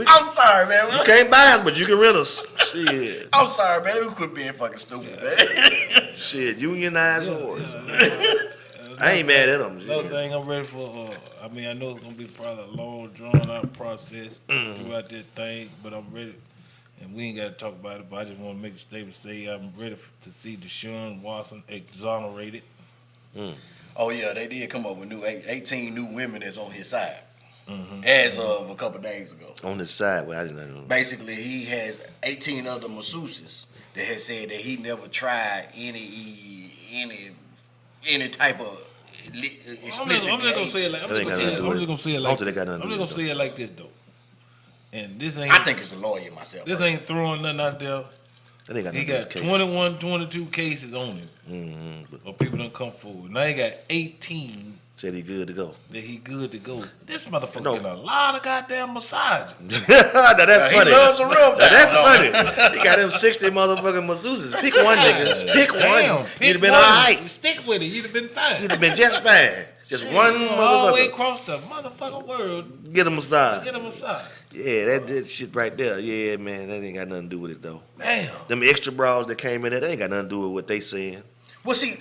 I'm sorry, man. You can't buy us, but you can rent us. Shit. I'm sorry, man. We quit being fucking stupid, man. Shit. Unionized whores. I ain't mad at them. Another thing I'm ready for, I know it's gonna be probably a long, drawn out process throughout that thing, but I'm ready. And we ain't gotta talk about it, but I just wanna make a statement, say I'm ready to see Deshaun Watson exonerated. Oh, yeah, they did come up with 18 new women that's on his side as of a couple days ago. On the side, well, I didn't know. Basically, he has 18 other masseuses that has said that he never tried any type of explicit. I'm just gonna say it like this though. And this ain't. I think it's a lawyer myself. This ain't throwing nothing out there. That ain't got He nothing to got do with the case. 21, 22 cases on him. Or people done come forward. Now he got 18 Said he good to go. that he good to go. This motherfucker No. getting a lot of goddamn massages. Now that's He funny. loves a rub Now that's down. funny. He got them 60 motherfucking masseuses. Pick one, nigga. Pick Damn, one. pick You'd have been one. all right. Stick with it. You'd have been fine. You'd have been just fine. Just one All the way motherfucker. across the motherfucking world. Get a massage. Get a massage. Yeah, that shit right there. Yeah, man, that ain't got nothing to do with it though. Damn. Them extra bras that came in there, they ain't got nothing to do with what they saying. Well, see,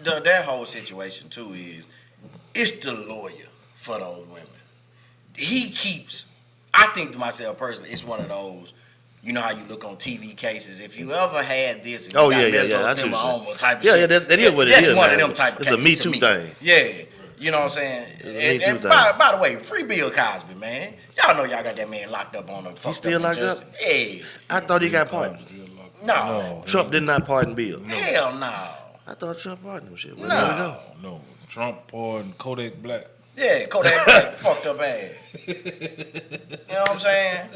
that whole situation too is it's the lawyer for those women. He keeps. I think to myself personally, it's one of those. You know how you look on TV cases. If you ever had this, and you Oh, got yeah. Meslo I see what you're Thelma type of Yeah, shit. that is what it That's is. one man. of them type of It's cases. a Me to Too me. thing. Yeah. You know what I'm saying? It's a Me Too And thing. by the way, free Bill Cosby, man. Y'all know y'all got that man locked up on a. still locked up? Yeah. I thought he got pardoned. No. Trump did not pardon Bill. Hell no. I thought Trump pardoned him. Shit. Well, No. there we go. No. Trump pardoned Kodak Black. Yeah, Kodak Black fucked up ass. You know what I'm saying?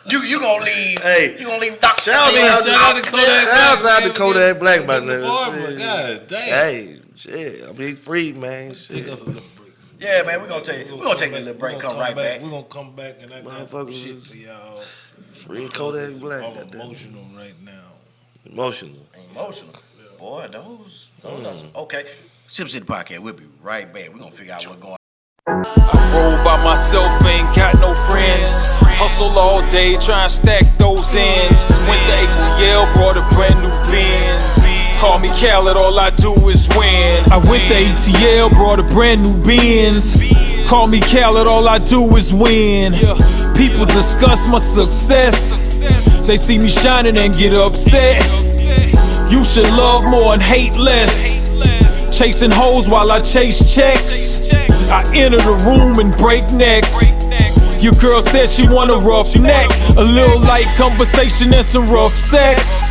You gonna leave? Hey, you gonna leave Dr. shout Phil out to out Kodak there? Black. Shouts out to man. Kodak Black, my Get the barber, nigga. God damn. Hey, shit. I mean, free, man. Take Shit. us a little break. Yeah, man, we're gonna take a little break. Come right back. We're gonna come back and I got some Motherfuckers shit is for y'all. Free Kodak Black. I'm goddamn. emotional right now. Emotional. Emotional. Boy, those okay. Sipp City Podcast. We'll be right back. We're gonna figure out what's going on. Roll by myself, ain't got no friends. Hustle all day, try and stack those ends. Went to ATL, brought a brand new Benz. Call me Khaled, all I do is win. I went to ATL, brought a brand new Benz. Call me Khaled, all I do is win. People discuss my success. They see me shining and get upset. You should love more and hate less. Chasing hoes while I chase checks. I enter the room and break necks. Your girl said she want a rough neck, a little light conversation and some rough sex.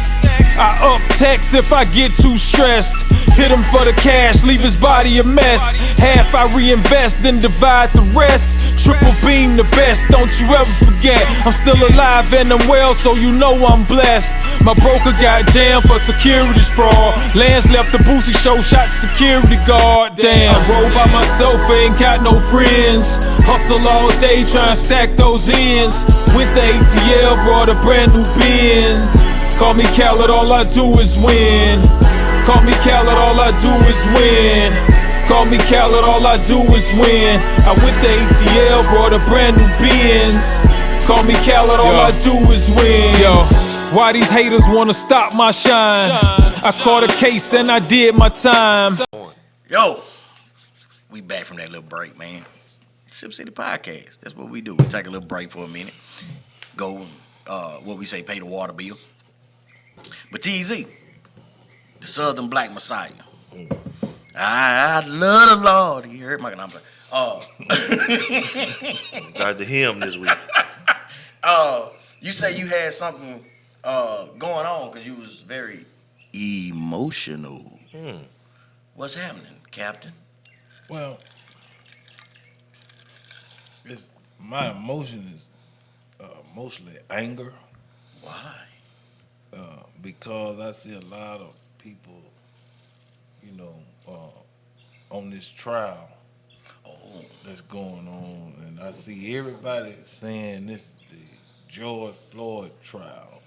I up text if I get too stressed. Hit him for the cash, leave his body a mess. Half I reinvest, then divide the rest. Triple beam the best, don't you ever forget. I'm still alive and I'm well, so you know I'm blessed. My broker got jammed for securities fraud. Lance left the Boosie show, shot security guard. Damn, I roll by myself, ain't got no friends. Hustle all day, trying to stack those ends. Went to ATL, brought a brand new Benz. Call me Khaled, all I do is win. Call me Khaled, all I do is win. Call me Khaled, all I do is win. I went to ATL, brought a brand new Benz. Call me Khaled, all I do is win. Yo, why these haters wanna stop my shine? I caught a case and I did my time. Yo, we back from that little break, man. Sip City Podcast. That's what we do. We take a little break for a minute. Go, what we say, pay the water bill. But TZ, the Southern Black Messiah. I love the Lord. You heard my number. Got the hymn this week. You say you had something going on because you was very emotional. What's happening, Captain? Well, my emotion is mostly anger. Why? Because I see a lot of people, on this trial that's going on, and I see everybody saying this is the George Floyd trial.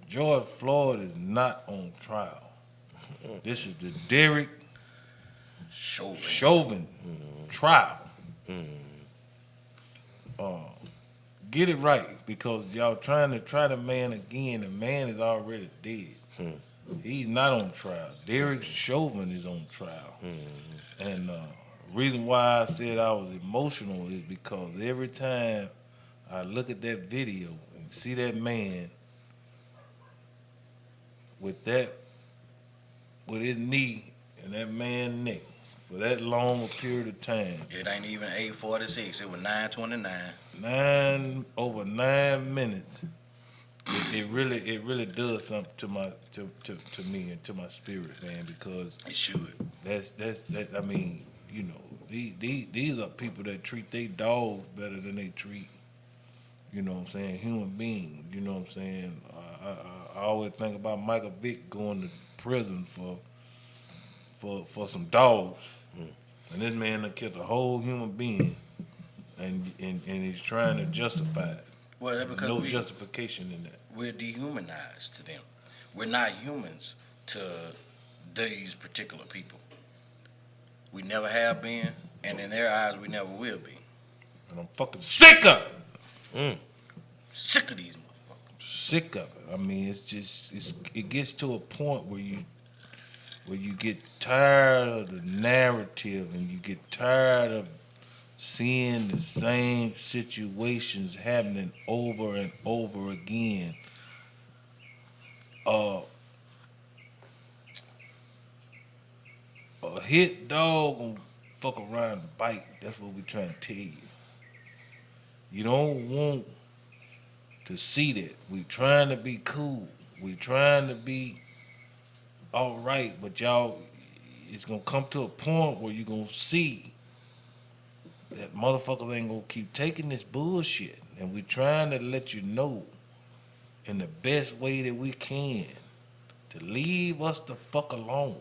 George Floyd is not on trial. This is the Derek Chauvin trial. Get it right, because y'all trying the man again. The man is already dead. He's not on trial. Derek Chauvin is on trial. And reason why I said I was emotional is because every time I look at that video and see that man with his knee in that man's neck for that long a period of time. It ain't even 8:46. It was 9:29. Over 9 minutes. It really does something to me and to my spirit, man, because it should. I mean, these are people that treat their dogs better than they treat, human beings. You know what I'm saying? I always think about Michael Vick going to prison for some dogs, and this man done killed a whole human being, and he's trying to justify it. Well, that's because no justification in that. We're dehumanized to them. We're not humans to these particular people. We never have been, and in their eyes, we never will be. And I'm fucking sick of it. Sick of these motherfuckers. Sick of it. I mean, it gets to a point where you get tired of the narrative, and you get tired of seeing the same situations happening over and over again. A hit dog gonna fuck around and bite. That's what we trying to tell you. You don't want to see that. We trying to be cool. We trying to be all right, but y'all, it's gonna come to a point where you're gonna see that motherfuckers ain't gonna keep taking this bullshit, and we trying to let you know in the best way that we can to leave us the fuck alone.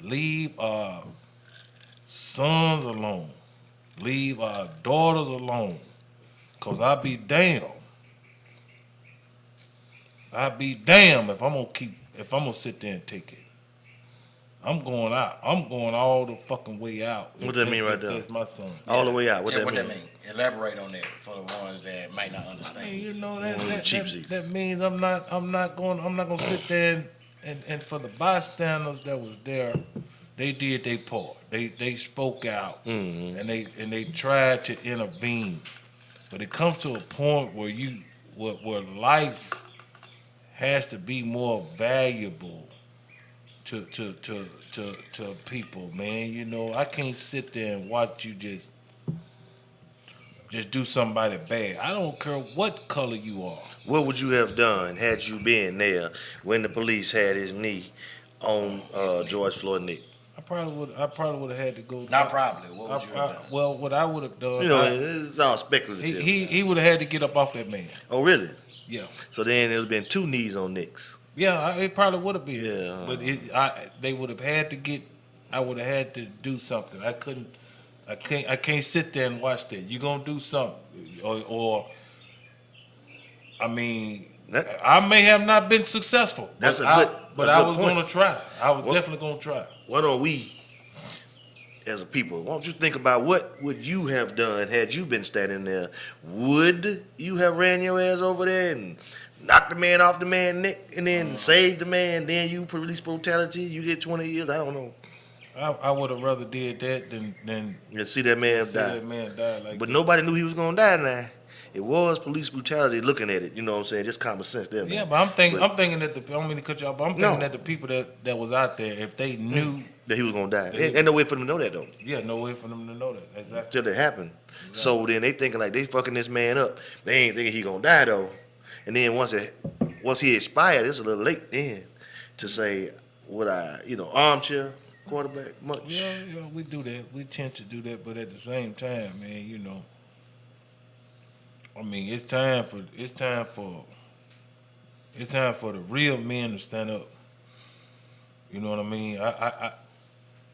Leave our sons alone. Leave our daughters alone. Cause I'll be damned if I'm gonna sit there and take it. I'm going out. I'm going all the fucking way out. What does that mean right there? That's my son. All the way out. What that what mean? that mean? Elaborate on that for the ones that might not understand. I mean, that means I'm not gonna sit there and for the bystanders that was there, they did their part. They spoke out, and they tried to intervene. But it comes to a point where where life has to be more valuable to people, man. I can't sit there and watch you just just do somebody bad. I don't care what color you are. What would you have done had you been there when the police had his knee on George Floyd's neck? I probably would have had to go. Not probably. What would you have done? Well, what I would have done, You know, it's all speculative. he would have had to get up off that man. Oh, really? Yeah. So then it would have been 2 knees on necks. Yeah, it probably would have been. Yeah. But they would have had to get. I would have had to do something. I can't sit there and watch that. You're gonna do something, or I mean, I may have not been successful. That's but I was point. gonna try. I was definitely gonna try. Why don't we, as a people, why don't you think about what would you have done had you been standing there? Would you have ran your ass over there and knocked the man off the man's neck and then saved the man, then you police brutality, you get 20 years? I don't know. I would have rather did that than You see that man see die. that man die like But that. nobody knew he was gonna die now. It was police brutality looking at it, you know what I'm saying? Just common sense there, man. Yeah, but I'm thinking that I don't mean to cut you off, but I'm thinking No. that the people that was out there, if they knew, That he was gonna die. Ain't no way for them to know that though. yeah, no way for them to know that. Exactly. Till it happened. So then they thinking like they fucking this man up. They ain't thinking he gonna die though. And then once he expired, it's a little late then to say armchair quarterback much. Yeah, we do that. We tend to do that, but at the same time, man, I mean, it's time for the real men to stand up. You know what I mean?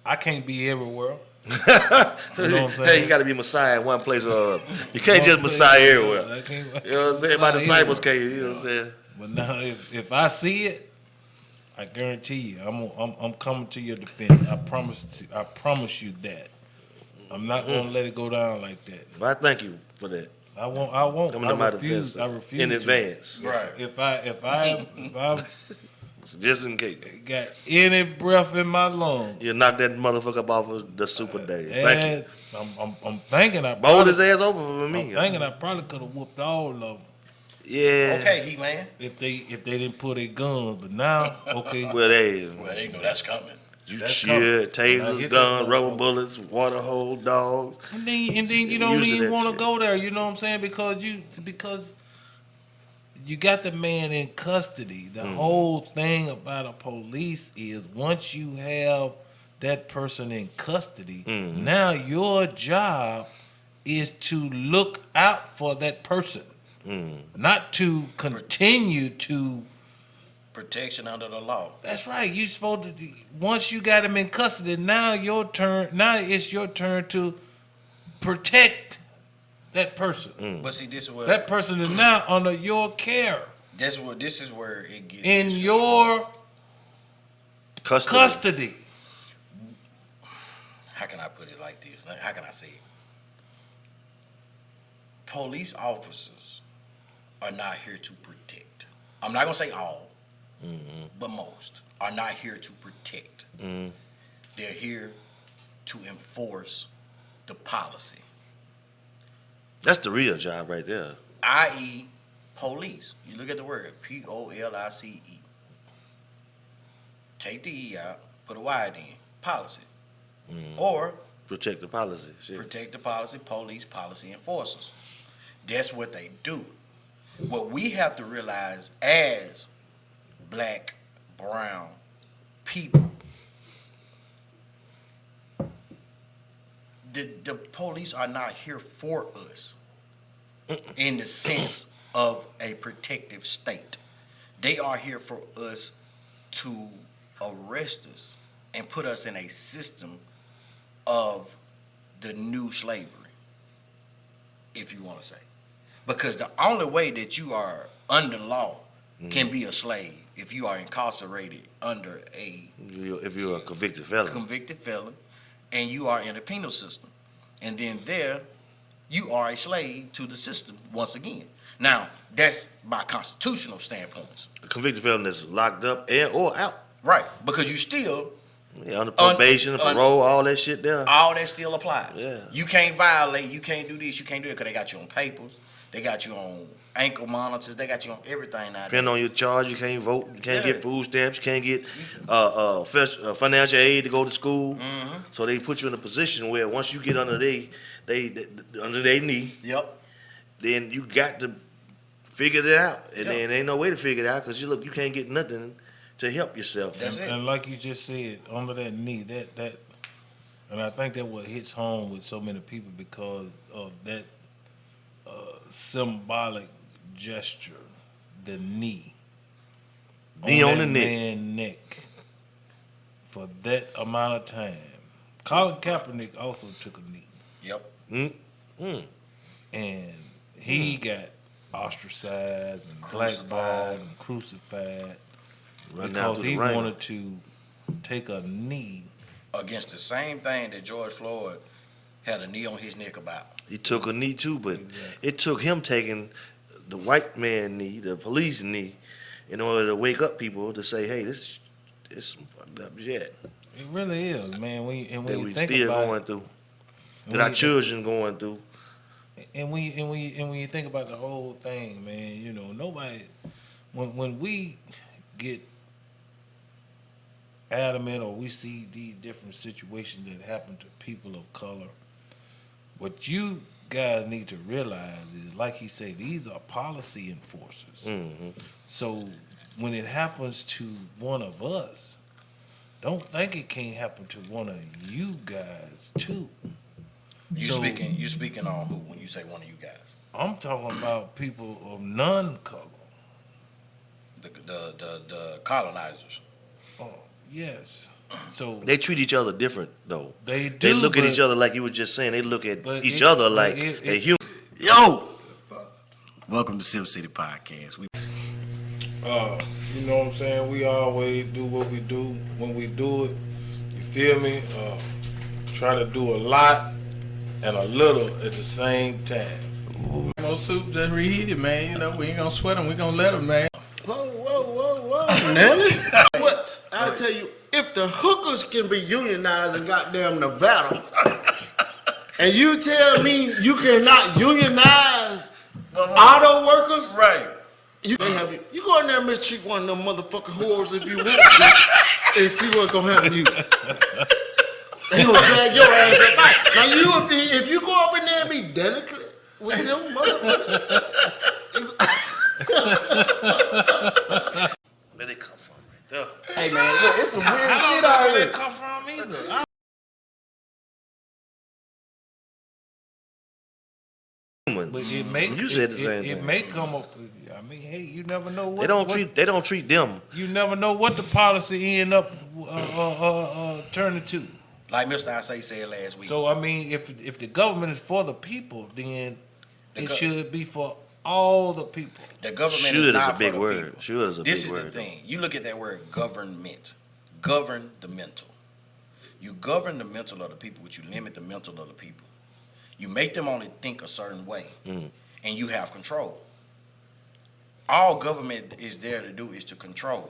I can't be everywhere. You know what I'm saying? Hey, you gotta be Messiah in one place or other. You can't just Messiah everywhere. I can't, You know what I'm saying? My Messiah disciples everywhere. can't, you know what I'm saying? But now, if I see it, I guarantee you, I'm coming to your defense. I promise you that. I'm not gonna let it go down like that. Well, I thank you for that. I won't. Coming to my refuse. defense I refuse in to. advance. Right. If I Just in case. got any breath in my lungs, You knock that motherfucker up off of the super day. Thank you. and I'm thinking Bowled his ass over for me. I'm thinking I probably could have whooped all of them Yeah. Okay, Heat Man. if they didn't pull their guns. But now, okay, Well, they Well, they know that's coming. you That's shit, coming. I tasers, hit guns, that rubber motherfucker. bullets, water hole, dogs. and then you don't Used to even that want to shit. go there. You know what I'm saying? Because you got the man in custody. The whole thing about a police is once you have that person in custody, now your job is to look out for that person, not to continue to. Protection under the law. That's right. You supposed to. Once you got him in custody, now your turn. Now it's your turn to protect that person. But see, this is where That person is now under your care, this is where it gets in your custody. How can I put it like this? How can I say it? Police officers are not here to protect. I'm not gonna say all, but most are not here to protect. They're here to enforce the policy, That's the real job right there. i.e., police. You look at the word POLICE. Take the E out, put a Y in. Policy, or Protect the policy. Shit. protect the policy, police, policy enforcers. That's what they do. What we have to realize as black, brown people, the police are not here for us in the sense of a protective state. They are here for us to arrest us and put us in a system of the new slavery, if you want to say. Because the only way that you are under law can be a slave if you are incarcerated under a If you're a convicted felon. convicted felon and you are in a penal system. And then there, you are a slave to the system once again. Now, that's by constitutional standpoints. A convicted felon is locked up and or out. Right. Because you still, Yeah, under probation, parole, all that shit there. all that still applies. Yeah. You can't violate, you can't do this, you can't do that because they got you on papers. They got you on ankle monitors. They got you on everything now. Depending on your charge, you can't vote. You can't Yeah. get food stamps. You can't get financial aid to go to school. Mm-hmm. So they put you in a position where once you get under their knee, Yep. then you got to figure it out. And Yeah. then ain't no way to figure it out because you can't get nothing to help yourself. That's it. And like you just said, under that knee, and I think that what hits home with so many people because of that symbolic gesture, the knee. Knee on the that neck. man's neck for that amount of time. Colin Kaepernick also took a knee. Yep. And he got ostracized and blackballed and crucified Run down because through the he ringer. wanted to take a knee. Against the same thing that George Floyd had a knee on his neck about. He took a knee too, but Exactly. it took him taking the white man knee, the police knee, in order to wake up people to say, hey, this some fucked up shit It really is, man. When that you we think still about going it, through, and that our when you- children going through. And when you think about the whole thing, man, you know, nobody when we get adamant or we see these different situations that happen to people of color, what you guys need to realize is, like he said, these are policy enforcers. Mm-hmm. So when it happens to one of us, don't think it can't happen to one of you guys too. You So- speaking on who when you say one of you guys? I'm talking about people of non-color. The colonizers. Oh, yes. So They treat each other different though. they They do. look at but- each other like you were just saying. They look at but each it- other but like it- a it- human. Yo, Welcome to Sipp City Podcast. You know what I'm saying? We always do what we do when we do it. You feel me? Try to do a lot and a little at the same time. No soup just reheated, man. You know, we ain't gonna sweat them. We gonna let them, man. Whoa, Nelly. What? I'll tell you, if the hookers can be unionized in goddamn Nevada, and you tell me you cannot unionize auto workers, Right. you go in there and mistreat one of them motherfucking whores if you want to, and see what's gonna happen to you. They gonna drag your ass up. Now if you go up in there and be delicate with them motherfuckers. where they come from right there? Hey, man, look, it's some weird I don't shit know out where here. they come from either. Humans. But it may You said the same it thing. may come up. I mean, hey, you never know what They don't treat them. You never know what the policy end up turning to. Like Mr. Isay said last week. So I mean, if the government is for the people, then The it gov- should be for all the people. The government Should is is not a big for the word. people. Should is a This big is word. the thing. You look at that word government. Govern the mental. You govern the mental of the people, which you limit the mental of the people. You make them only think a certain way, Mhm. and you have control. All government is there to do is to control.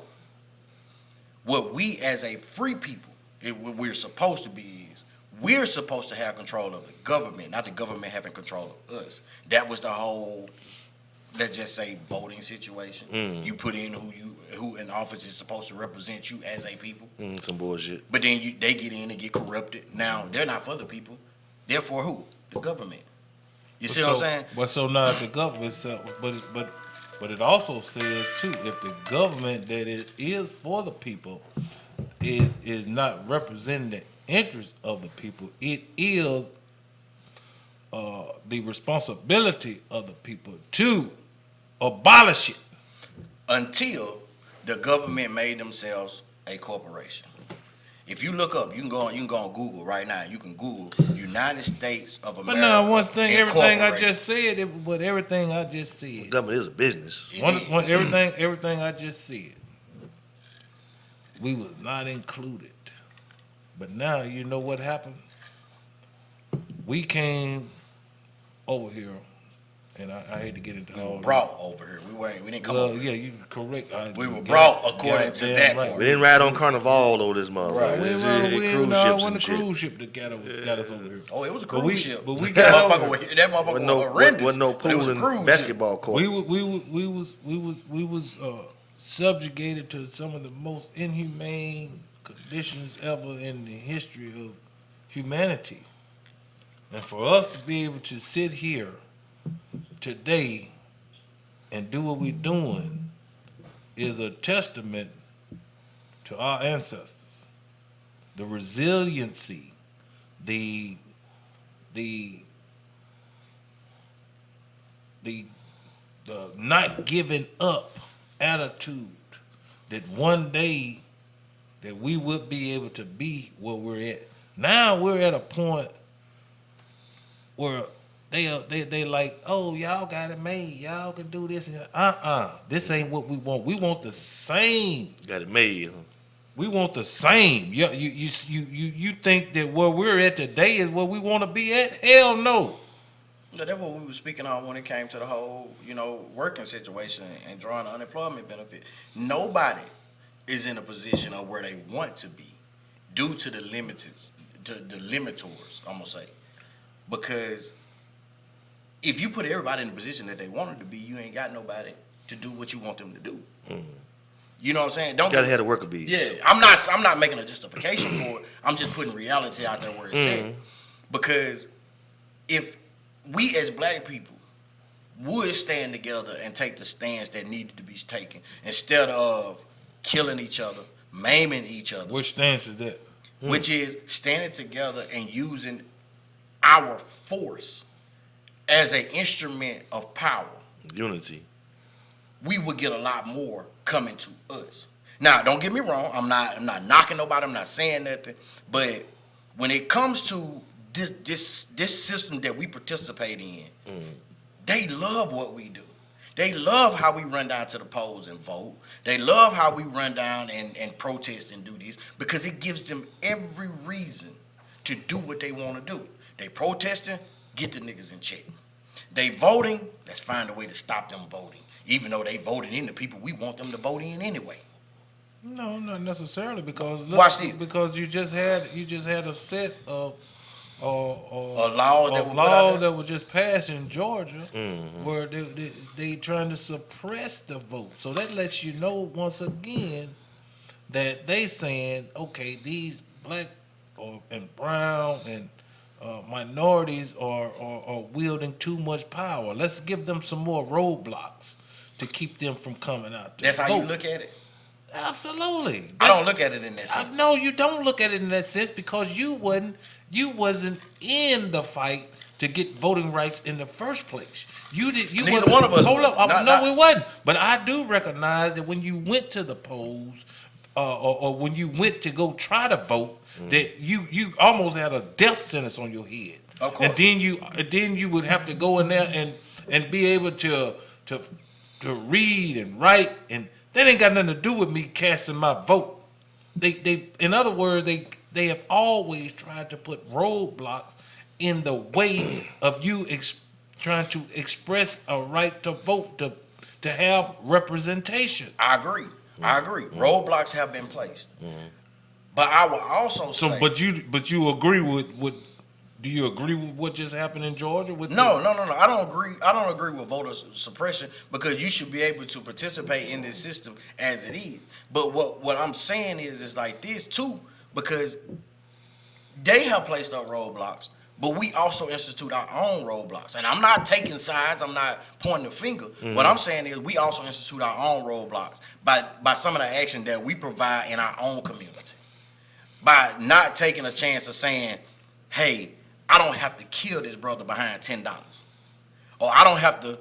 What we as a free people, what we're supposed to be is, we're supposed to have control of the government, not the government having control of us. That was the whole, let's just say, voting situation. You put in who in office is supposed to represent you as a people, Some bullshit. but then they get in and get corrupted. Now they're not for the people. They're for who? The government. You see what I'm saying? But so now if the government, but it also says too, if the government that is for the people is not representing the interests of the people, it is the responsibility of the people to abolish it. Until the government made themselves a corporation. If you look up, you can go on Google right now. You can Google United States of America. But now one thing, everything I Incorporated. just said, but everything I just said, Government is a business. It one, is. everything I just said, we was not included. But now you know what happened? We came over here and I hate to get into We all were brought over here. We didn't come Well, over yeah, here. you correct. We were brought according to goddamn that right. part. We didn't ride on Carnival over this motherfucker. Right. We Cruise no, ships when and the shit. cruise ship that got us over here. Oh, it was a But cruise we- ship. but we got over that motherfucker Wasn't was horrendous. wasn't no but it was pool a and cruise basketball court. We was subjugated to some of the most inhumane conditions ever in the history of humanity. And for us to be able to sit here today and do what we're doing is a testament to our ancestors. The resiliency, the not giving up attitude that one day that we would be able to be where we're at. Now we're at a point where they like, oh, y'all got it made. Y'all can do this. And this ain't what we want. We want the same. Got it made. Huh? We want the same. You think that where we're at today is where we want to be at? Hell no. No, that's what we were speaking on when it came to the whole, working situation and drawing the unemployment benefit. Nobody is in a position of where they want to be due to the limiters, I'm gonna say. Because if you put everybody in the position that they wanted to be, you ain't got nobody to do what you want them to do. Mm. You know what I'm saying? Gotta have the worker bees. Yeah, I'm not making a justification for it. I'm just putting reality out there where it's at. Because if we as black people would stand together and take the stance that needed to be taken instead of killing each other, maiming each other. Which stance is that? Which is standing together and using our force as an instrument of power. Unity. We would get a lot more coming to us. Now, don't get me wrong. I'm not knocking nobody. I'm not saying nothing. But when it comes to this system that we participate in, they love what we do. They love how we run down to the polls and vote. They love how we run down and protest and do this because it gives them every reason to do what they want to do. They protesting, get the niggas in check. They voting, let's find a way to stop them voting, even though they voted in the people we want them to vote in anyway. No, not necessarily because Watch this. Because you just had a set of laws that were just passed in Georgia where they trying to suppress the vote. So that lets you know once again that they saying, okay, these black and brown and minorities are wielding too much power. Let's give them some more roadblocks to keep them from coming out. That's how you look at it? Absolutely. I don't look at it in that sense. No, you don't look at it in that sense because you wasn't in the fight to get voting rights in the first place. Neither one of us. Hold up. No, it wasn't. But I do recognize that when you went to the polls or when you went to go try to vote, that you almost had a death sentence on your head. Of course. And then you would have to go in there and be able to read and write, and that ain't got nothing to do with me casting my vote. They in other words, they have always tried to put roadblocks in the way of you trying to express a right to vote, to have representation. I agree. Roadblocks have been placed. But I will also say. But you agree with do you agree with what just happened in Georgia? No. I don't agree. I don't agree with voter suppression because you should be able to participate in this system as it is. But what I'm saying is like this too, because they have placed up roadblocks, but we also institute our own roadblocks. And I'm not taking sides. I'm not pointing the finger. What I'm saying is we also institute our own roadblocks by some of the action that we provide in our own community. By not taking a chance of saying, hey, I don't have to kill this brother behind $10. Or I don't have to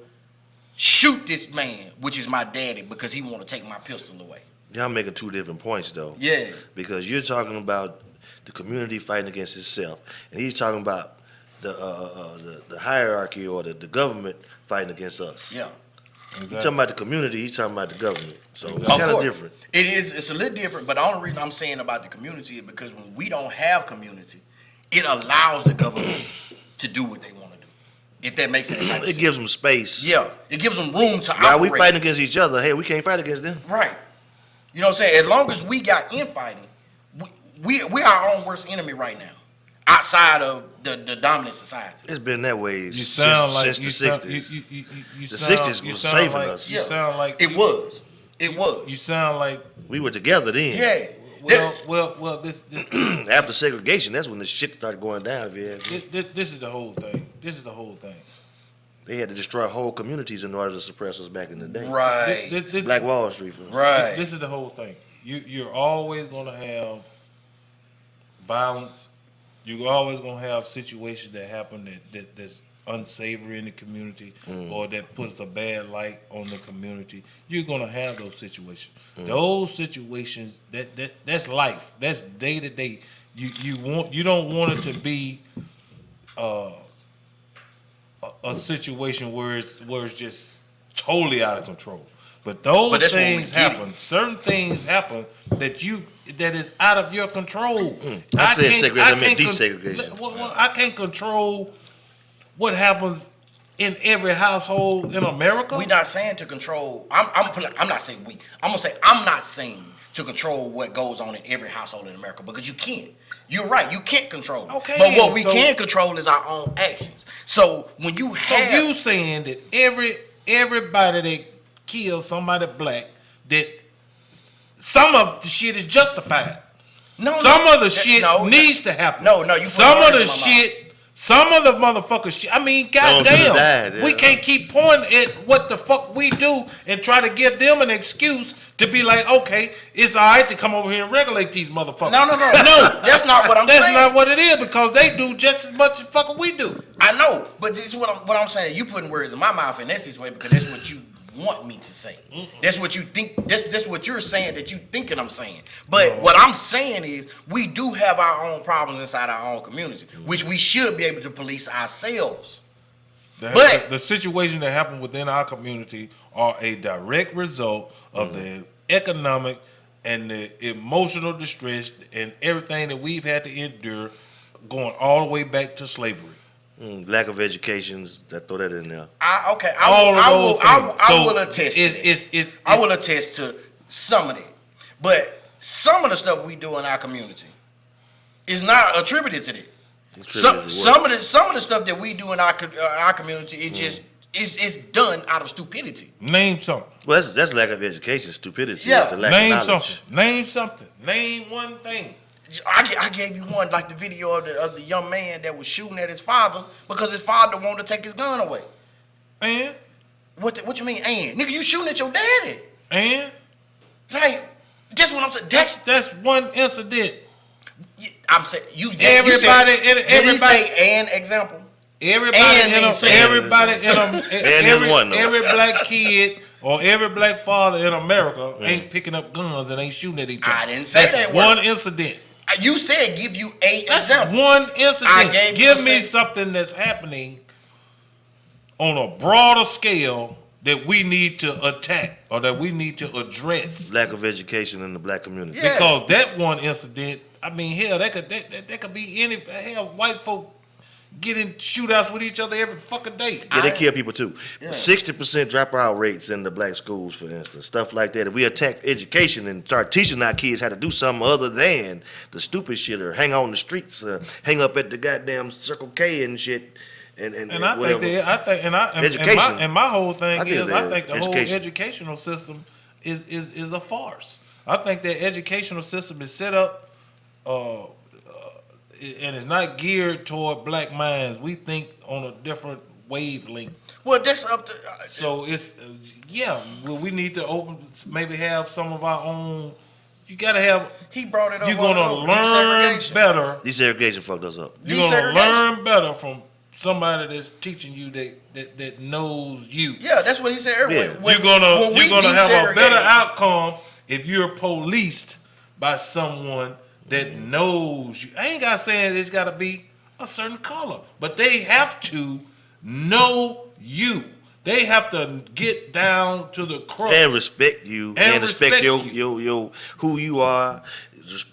shoot this man, which is my daddy, because he want to take my pistol away. Y'all making two different points, though. Yeah. Because you're talking about the community fighting against itself, and he's talking about the hierarchy or the government fighting against us. Yeah. Exactly. He's talking about the community, he's talking about the government. So it's Of kind of course. different. It is. It's a little different, but the only reason I'm saying about the community is because when we don't have community, it allows the government to do what they want to do. If that makes any sense. It gives them space. Yeah, it gives them room to While operate. we fighting against each other, hey, we can't fight against them. Right. You know what I'm saying? As long as we got infighting, we are our own worst enemy right now. Outside of the dominant society. It's been that way You sound like since you the sound, 60s. you The sound, 60s you was sound saving like, us. You sound like It was. It was. You sound like We were together then. Yeah. well. This After segregation, that's when the shit started going down. If you ask me. this is the whole thing. This is the whole thing. They had to destroy whole communities in order to suppress us back in the day. Right. This- Black Wall Street. For instance. Right. This is the whole thing. You're always gonna have violence. You're always gonna have situations that happen that's unsavory in the community or that puts a bad light on the community. You're gonna have those situations. Those situations that's life. That's day to day. You don't want it to be a situation where it's just totally out of control. But those that's when we things get happen. Certain things happen that is out of your control. I said can't- segregation, I meant can't desegregation. Well, I can't control what happens in every household in America. We're not saying to control. I'm not saying we. I'm gonna say I'm not saying to control what goes on in every household in America because you can't. You're right. You can't control it. Okay, But what we so- can control is our own actions. So when you So have you saying that everybody that kills somebody black, that some of the shit is justified. Some of the shit needs to happen. No, you put some words of the in my mouth. shit, some of the motherfucker shit. I mean, Some of them goddamn, died, yeah. we can't keep pointing at what the fuck we do and try to give them an excuse to be like, okay, it's all right to come over here and regulate these motherfuckers. No, that's not what I'm That's saying. not what it is because they do just as much as fucking we do. I know, but this is what I'm saying. You putting words in my mouth in that situation because that's what you want me to say. That's what you think. That's what you're saying that you thinking I'm saying. But what I'm saying is we do have our own problems inside our own community, which we should be able to police ourselves. But- The situation that happened within our community are a direct result of the economic and the emotional distress and everything that we've had to endure going all the way back to slavery. Lack of education, throw that in there. I So will attest to that. it's I will attest to some of that. But some of the stuff we do in our community is not attributed to that. Some of the stuff that we do in our community is just it's done out of stupidity. Name something. Well, that's lack of education, stupidity. Yeah. That's a lack Name of knowledge. something. Name something. Name one thing. I gave you one, like the video of the young man that was shooting at his father because his father wanted to take his gun away. And What you mean, and? Nigga, you shooting at your daddy. and Like, that's what I'm saying. that's one incident. I'm saying you. Everybody- you said, everybody- Did he say an example? Everybody And in means saying- every one, though. every black kid or every black father in America ain't picking up guns and ain't shooting at each other. I didn't say That's that one word. incident. You said give you a That's example. one incident. I gave you Give a me sec- something that's happening on a broader scale that we need to attack or that we need to address. Lack of education in the black community. Yeah. Because that one incident, I mean, hell, that could be any hell. White folk get in shootouts with each other every fucking day. Yeah, they kill people too. 60% dropout rates in the black schools, for instance, stuff like that. If we attack education and start teaching our kids how to do something other than the stupid shit or hang on the streets, hang up at the goddamn Circle K and shit, and I whatever. think Education. and my whole thing I think is it's I think the whole education. educational system is a farce. I think that educational system is set up and it's not geared toward black minds. We think on a different wavelength. Well, that's up to. So it's well, we need to maybe have some of our own. You gotta have. He brought it up. You're gonna on learn desegregation. better. Desegregation fucked us up. You're gonna Desegregation. learn better from somebody that's teaching you that knows you. Yeah, that's what he said earlier. Yeah. When- You're gonna when we have a better desegregate- outcome if you're policed by someone that knows you. I ain't gotta say it's gotta be a certain color, but they have to know you. They have to get down to the crux. And respect you. And respect you. your who you are.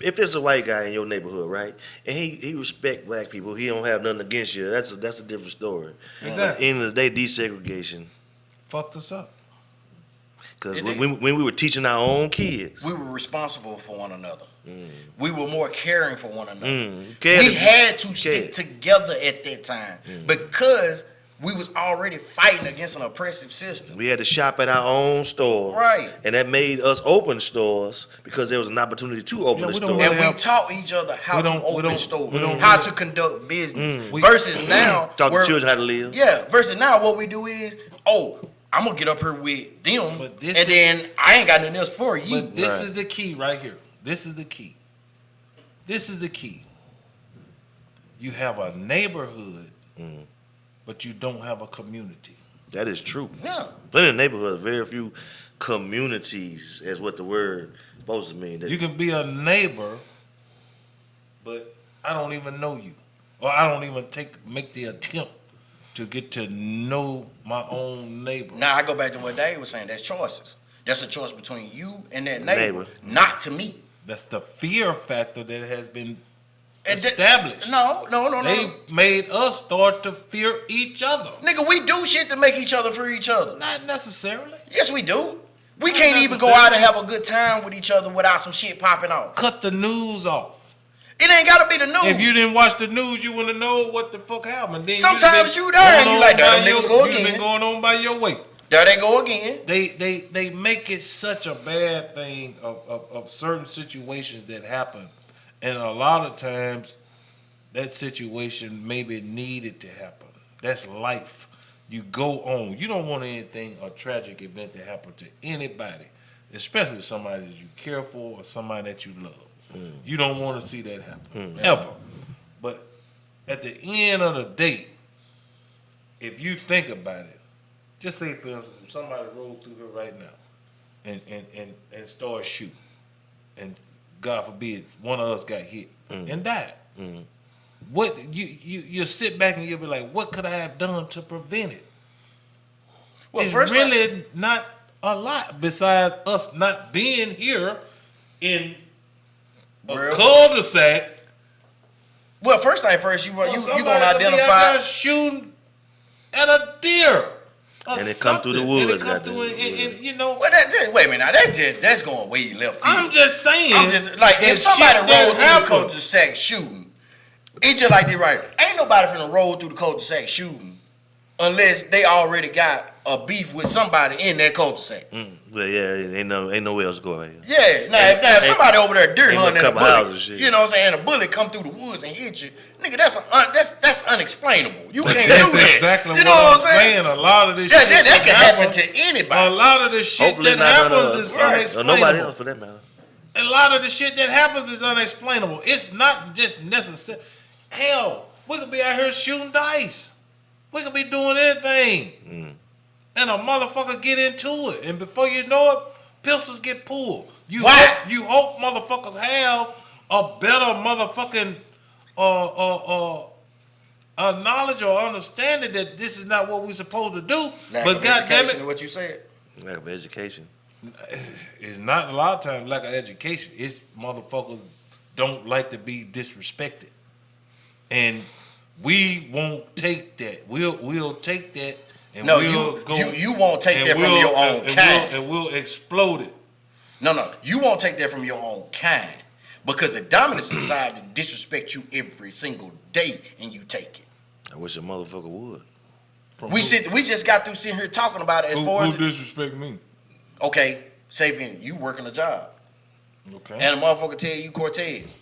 If there's a white guy in your neighborhood, right, and he respect black people, he don't have nothing against you. That's a different story. Exactly. But at the end of the day, desegregation Fucked us up. Because when we were teaching our own kids, we were responsible for one another. We were more caring for one another. Cared. We had to stick together at that time because we was already fighting against an oppressive system. We had to shop at our own store. Right. And that made us open stores because there was an opportunity to open the store. And we taught each other how to open stores, how to conduct business. Versus now, taught the children how to live. Yeah, versus now what we do is, I'm going to get up here with them, and then I ain't got nothing else for you. But this is the key right here. This is the key. This is the key. You have a neighborhood, but you don't have a community. That is true. Yeah. Plenty of neighborhoods, very few communities is what the word supposed to mean. You can be a neighbor, but I don't even know you. Or I don't even make the attempt to get to know my own neighbor. Now I go back to what Dave was saying. That's choices. That's a choice between you and that neighbor. Not to me. That's the fear factor that has been established. No. They made us start to fear each other. Nigga, we do shit to make each other fear each other. Not necessarily. Yes, we do. We can't even go out and have a good time with each other without some shit popping off. Cut the news off. It ain't gotta be the news. If you didn't watch the news, you wouldn't know what the fuck happened. Then sometimes you there and you like, that them niggas go again. You been going on by your way. There they go again. They make it such a bad thing of certain situations that happen. And a lot of times that situation maybe needed to happen. That's life. You go on. You don't want anything, a tragic event to happen to anybody, especially somebody that you care for or somebody that you love. You don't want to see that happen, ever. But at the end of the day, if you think about it, just say, for instance, somebody rolled through here right now and started shooting, and God forbid, one of us got hit and died. What you sit back and you'll be like, what could I have done to prevent it? Well, it's really not a lot besides us not being here in a cul-de-sac. Well, first thing first, you gonna identify shooting at a deer. And it come through the woods. And you know. Well, wait a minute. Now that's going way left field. I'm just saying. If somebody rolled through the cul-de-sac shooting, it's just like this, right? Ain't nobody finna roll through the cul-de-sac shooting unless they already got a beef with somebody in that cul-de-sac. Well, yeah, ain't nowhere else to go. Yeah, now if somebody over there deer hunting and a bullet, shit. you know what I'm saying, a bullet come through the woods and hit you, nigga, that's unexplainable. You can't do that. That's exactly you know what I'm saying. A lot of this shit that can happen to anybody. A lot of the shit that happens is unexplainable. Nobody else for that matter. A lot of the shit that happens is unexplainable. It's not just necessary. Hell, we could be out here shooting dice. We could be doing anything. And a motherfucker get into it. And before you know it, pistols get pulled. You hope motherfuckers have a better motherfucking knowledge or understanding that this is not what we're supposed to do. But goddamn it, what you said. Lack of education. It's not a lot of times lack of education. It's motherfuckers don't like to be disrespected. And we won't take that. We'll take that. And you won't take that from your own kind. And we'll explode it. No, you won't take that from your own kind. Because the dominant society disrespects you every single day and you take it. I wish a motherfucker would. We just got through sitting here talking about it as far as... Who disrespect me? Okay, say you working a job. Okay. And a motherfucker tell you, Cortez,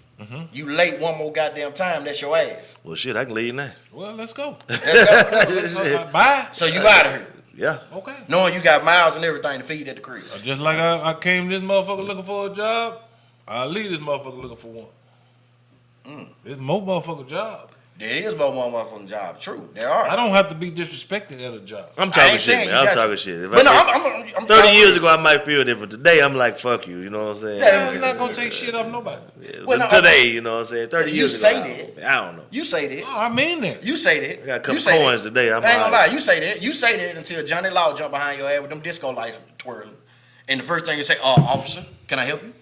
you late one more goddamn time, that's your ass. Well, shit, I can leave now. Well, let's go. Bye. So you out of here. Yeah. Okay. Knowing you got miles and everything to feed at the crib. Just like I came to this motherfucker looking for a job, I leave this motherfucker looking for one. There's more motherfucker job. There is more motherfucking jobs. True, there are. I don't have to be disrespected at a job. I'm I talking ain't shit, saying man. you I'm got talking to. shit. If But no, I, I'm 30 years ago, I might feel different. Today, I'm like, fuck you. You know what I'm saying? Yeah, I'm not gonna take shit off nobody. Yeah, Well, but no, today, you know what I'm saying? 30 You years say ago, that. I don't know. You say that. No, I mean that. You say that. I got a couple You say coins that. today. I'm I ain't gonna lie. alright. You say that. You say that until Johnny Law jump behind your ass with them disco lights twirling, and the first thing you say, officer, can I help you?"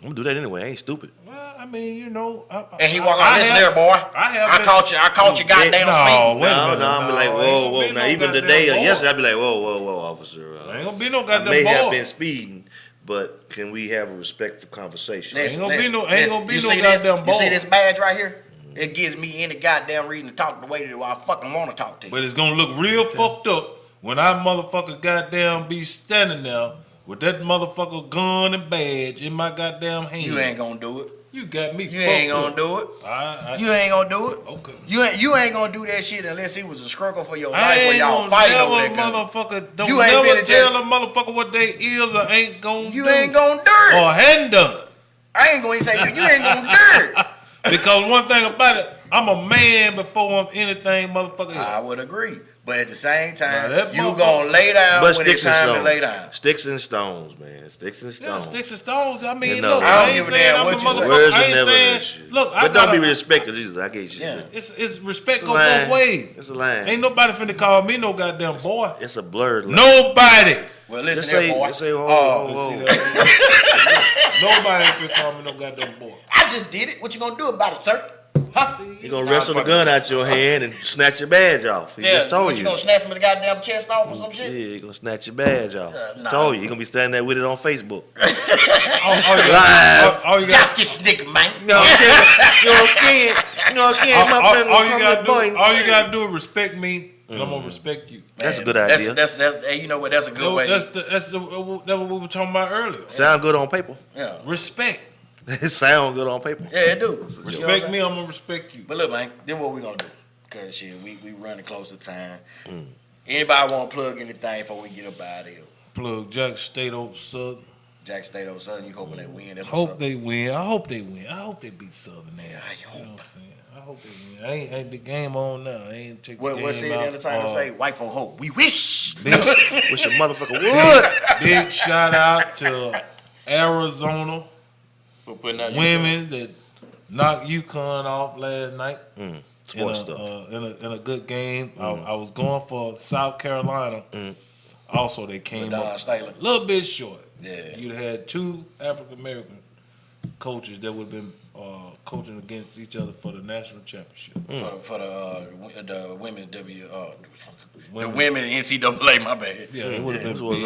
I'm gonna do that anyway. I ain't stupid. Well, I mean, you know. And he walk on. Listen there, boy. I caught you goddamn No, speaking. wait a No, minute. no, I'm be like, ain't whoa, gonna whoa. be Now, no even goddamn today or boy. yesterday, I'd be like, whoa, officer. Ain't gonna be no I goddamn may have boy. been speeding, but can we have a respectful conversation? Listen, Ain't gonna be no- listen, ain't gonna be you no see goddamn this? You see ball. this badge right here? It gives me any goddamn reason to talk the way that I fucking want to talk to you. But it's gonna look real fucked up when I motherfucker goddamn be standing there with that motherfucker gun and badge in my goddamn hand. You ain't gonna do it. You got me. You fucked ain't gonna up. do it. You ain't gonna do it. Okay. You ain't gonna do that shit unless it was a struggle for your I life where ain't y'all gonna fighting never, over that gun. motherfucker. Don't You ain't never finna tell just- a motherfucker what they is or ain't gonna do. You ain't gonna do it. Or hadn't done. I ain't gonna say you ain't gonna do it. Because one thing about it, I'm a man before I'm anything motherfucker I else. would agree. But at the same time, Now, that you motherfucker- gonna lay down But when it's sticks and time to lay stones. down. Sticks and stones, man. Sticks and Yeah, stones. sticks and stones. I mean, You know, look, I don't ain't give a saying damn I'm what a you say. motherfucker. Words I are ain't never saying, that shit. look, But don't be respected either. I get you. Yeah, it's respect It's a go line. both ways. It's a line. Ain't nobody finna call me no goddamn boy. It's a blurred line. Nobody. Well, listen Just here, say, boy. just say, oh, See that? Nobody finna call me no goddamn boy. I just did it. What you gonna do about it, sir? You're gonna wrestle the gun out your hand and snatch your badge off. He just told what you gonna snap him the goddamn chest off or some Yeah, shit? you're gonna snatch your badge off. Nah. Told you. You're gonna be standing there with it on Facebook. All you Got got. this nigga, man. You know what I'm saying? You know what I'm saying? My friend All was you from gotta the do, point. all you gotta do is respect me, and I'm gonna respect you. That's a good idea. That's hey, you know what? That's a good No, way. that's what we were talking about earlier. Sound good on paper. Yeah, Respect. It sound good on paper. yeah, it do. You know what I'm Respect saying? me, I'm gonna respect you. But look, man, this what we gonna do. Cause shit, we running close to time. Anybody want to plug anything before we get up out of here? Plug Jack Stato Southern. Jack State of Southern, you hoping they win? That's what's Hope up. they win. I hope they win. I hope they beat Southern ass. I You hope. know what I'm saying? I hope they win. ain't the game on now. I ain't check the What game said out. the other time to say? White folk hope. We wish. Big, Wish a motherfucker would. big shout out to Arizona For putting out women that knocked UConn off last night. Sports in a, stuff. in a good game. I was going for South Carolina. Also, they came Don up Staley. a little bit short. Yeah. You'd had two African American coaches that would have been coaching against each other for the national championship. For the women's the Women. women's NCAA. My bad. Yeah, it would have This been was big.